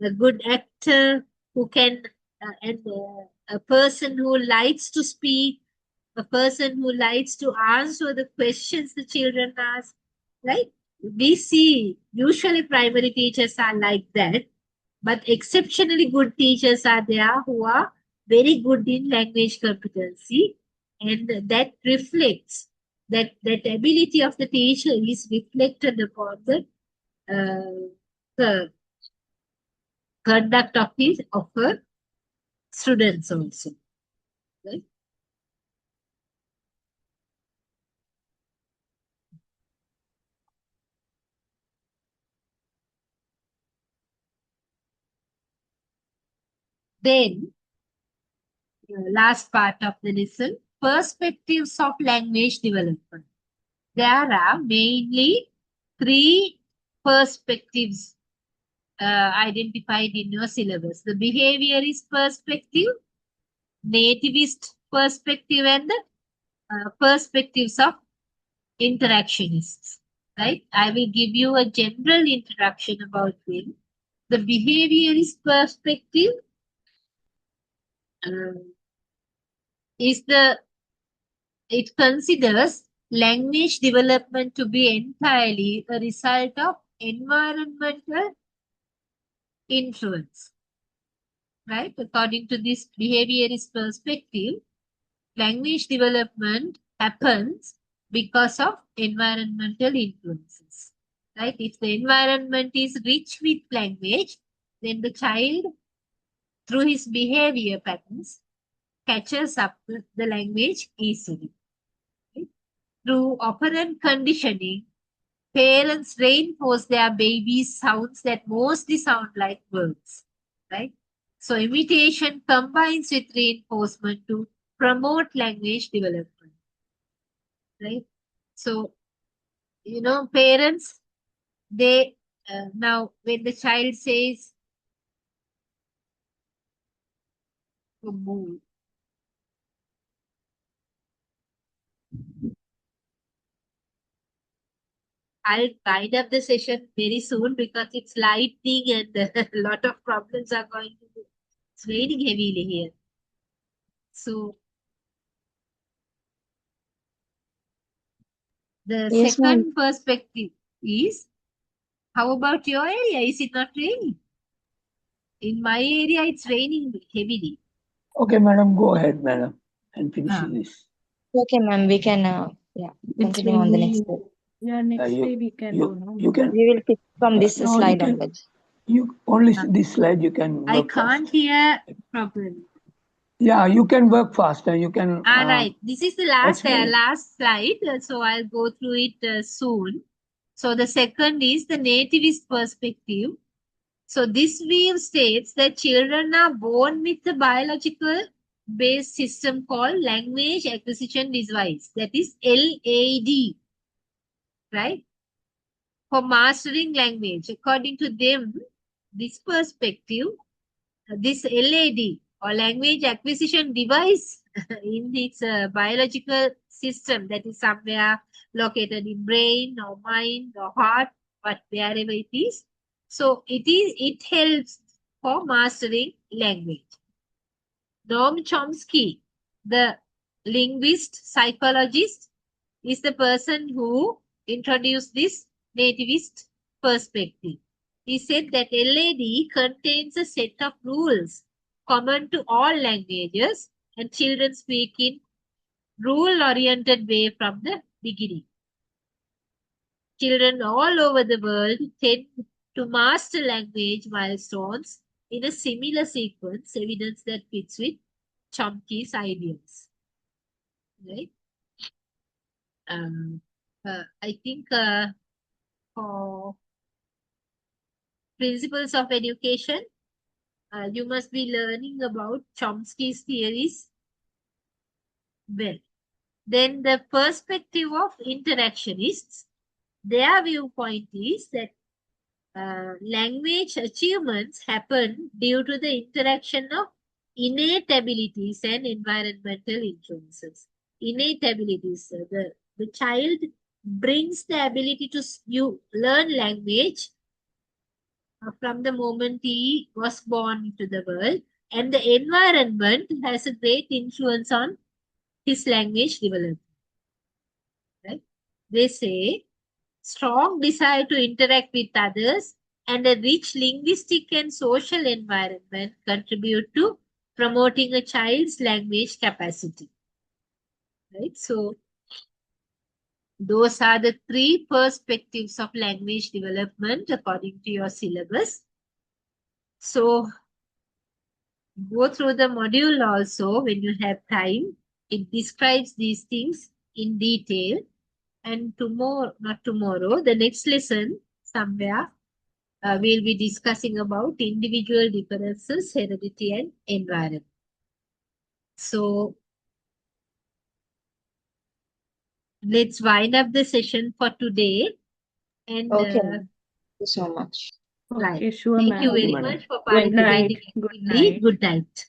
a good actor, who can, and a person who likes to speak, a person who likes to answer the questions the children ask, right? We see usually primary teachers are like that, but exceptionally good teachers are there who are very good in language competency, and that reflects that ability of the teacher is reflected upon the conduct of her students also. Right? Then, last part of the lesson, perspectives of language development. There are mainly 3 perspectives identified in your syllabus. The behaviorist perspective, nativist perspective, and the perspectives of interactionists. Right? I will give you a general introduction about them. The behaviorist perspective is it considers language development to be entirely a result of environmental influence. Right? According to this behaviorist perspective, language development happens because of environmental influences. Right? If the environment is rich with language, then the child, through his behavior patterns, catches up the language easily. Right? Through operant conditioning, parents reinforce their baby's sounds that mostly sound like words. Right? So imitation combines with reinforcement to promote language development. Right? So, parents, they now when the child says to move, I'll wind up the session very soon because it's lightning and a lot of problems are going to be. It's raining heavily here. So the Yes, ma'am. second perspective is, how about your area? Is it not raining? In my area, it's raining heavily. Okay, madam, go ahead, madam, and finish Ah. this. Okay, ma'am. We can continue on the next day. Yeah, next day we can do now. You can. We will pick from this No, slide you can. onwards. You only this slide. You can. I Work can't fast. hear properly. Yeah, you can work faster. You can. All right. This is the last explain. last slide. So I'll go through it soon. So the second is the nativist perspective. So this view states that children are born with a biological based system called language acquisition device. That is LAD. Right? For mastering language. According to them, this perspective, this LAD or language acquisition device in its biological system, that is somewhere located in brain or mind or heart, but wherever it is. So it helps for mastering language. Noam Chomsky, the linguist psychologist, is the person who introduced this nativist perspective. He said that LAD contains a set of rules common to all languages, and children speak in rule-oriented way from the beginning. Children all over the world tend to master language milestones in a similar sequence, evidence that fits with Chomsky's ideas. Right? I think for principles of education, you must be learning about Chomsky's theories well. Then the perspective of interactionists, their viewpoint is that language achievements happen due to the interaction of innate abilities and environmental influences. Innate abilities, the child brings the ability to learn language from the moment he was born into the world, and the environment has a great influence on his language development. Right? They say strong desire to interact with others and a rich linguistic and social environment contribute to promoting a child's language capacity. Right? So, those are the 3 perspectives of language development according to your syllabus. So, go through the module also when you have time. It describes these things in detail. And tomorrow, not tomorrow, the next lesson somewhere, we'll be discussing about individual differences, heredity, and environment. So, let's wind up the session for today. And Okay, ma'am. Thank you so much. right. Okay, sure, Thank you ma'am. very madam. much for Good night. participating Good actively. night. Good night.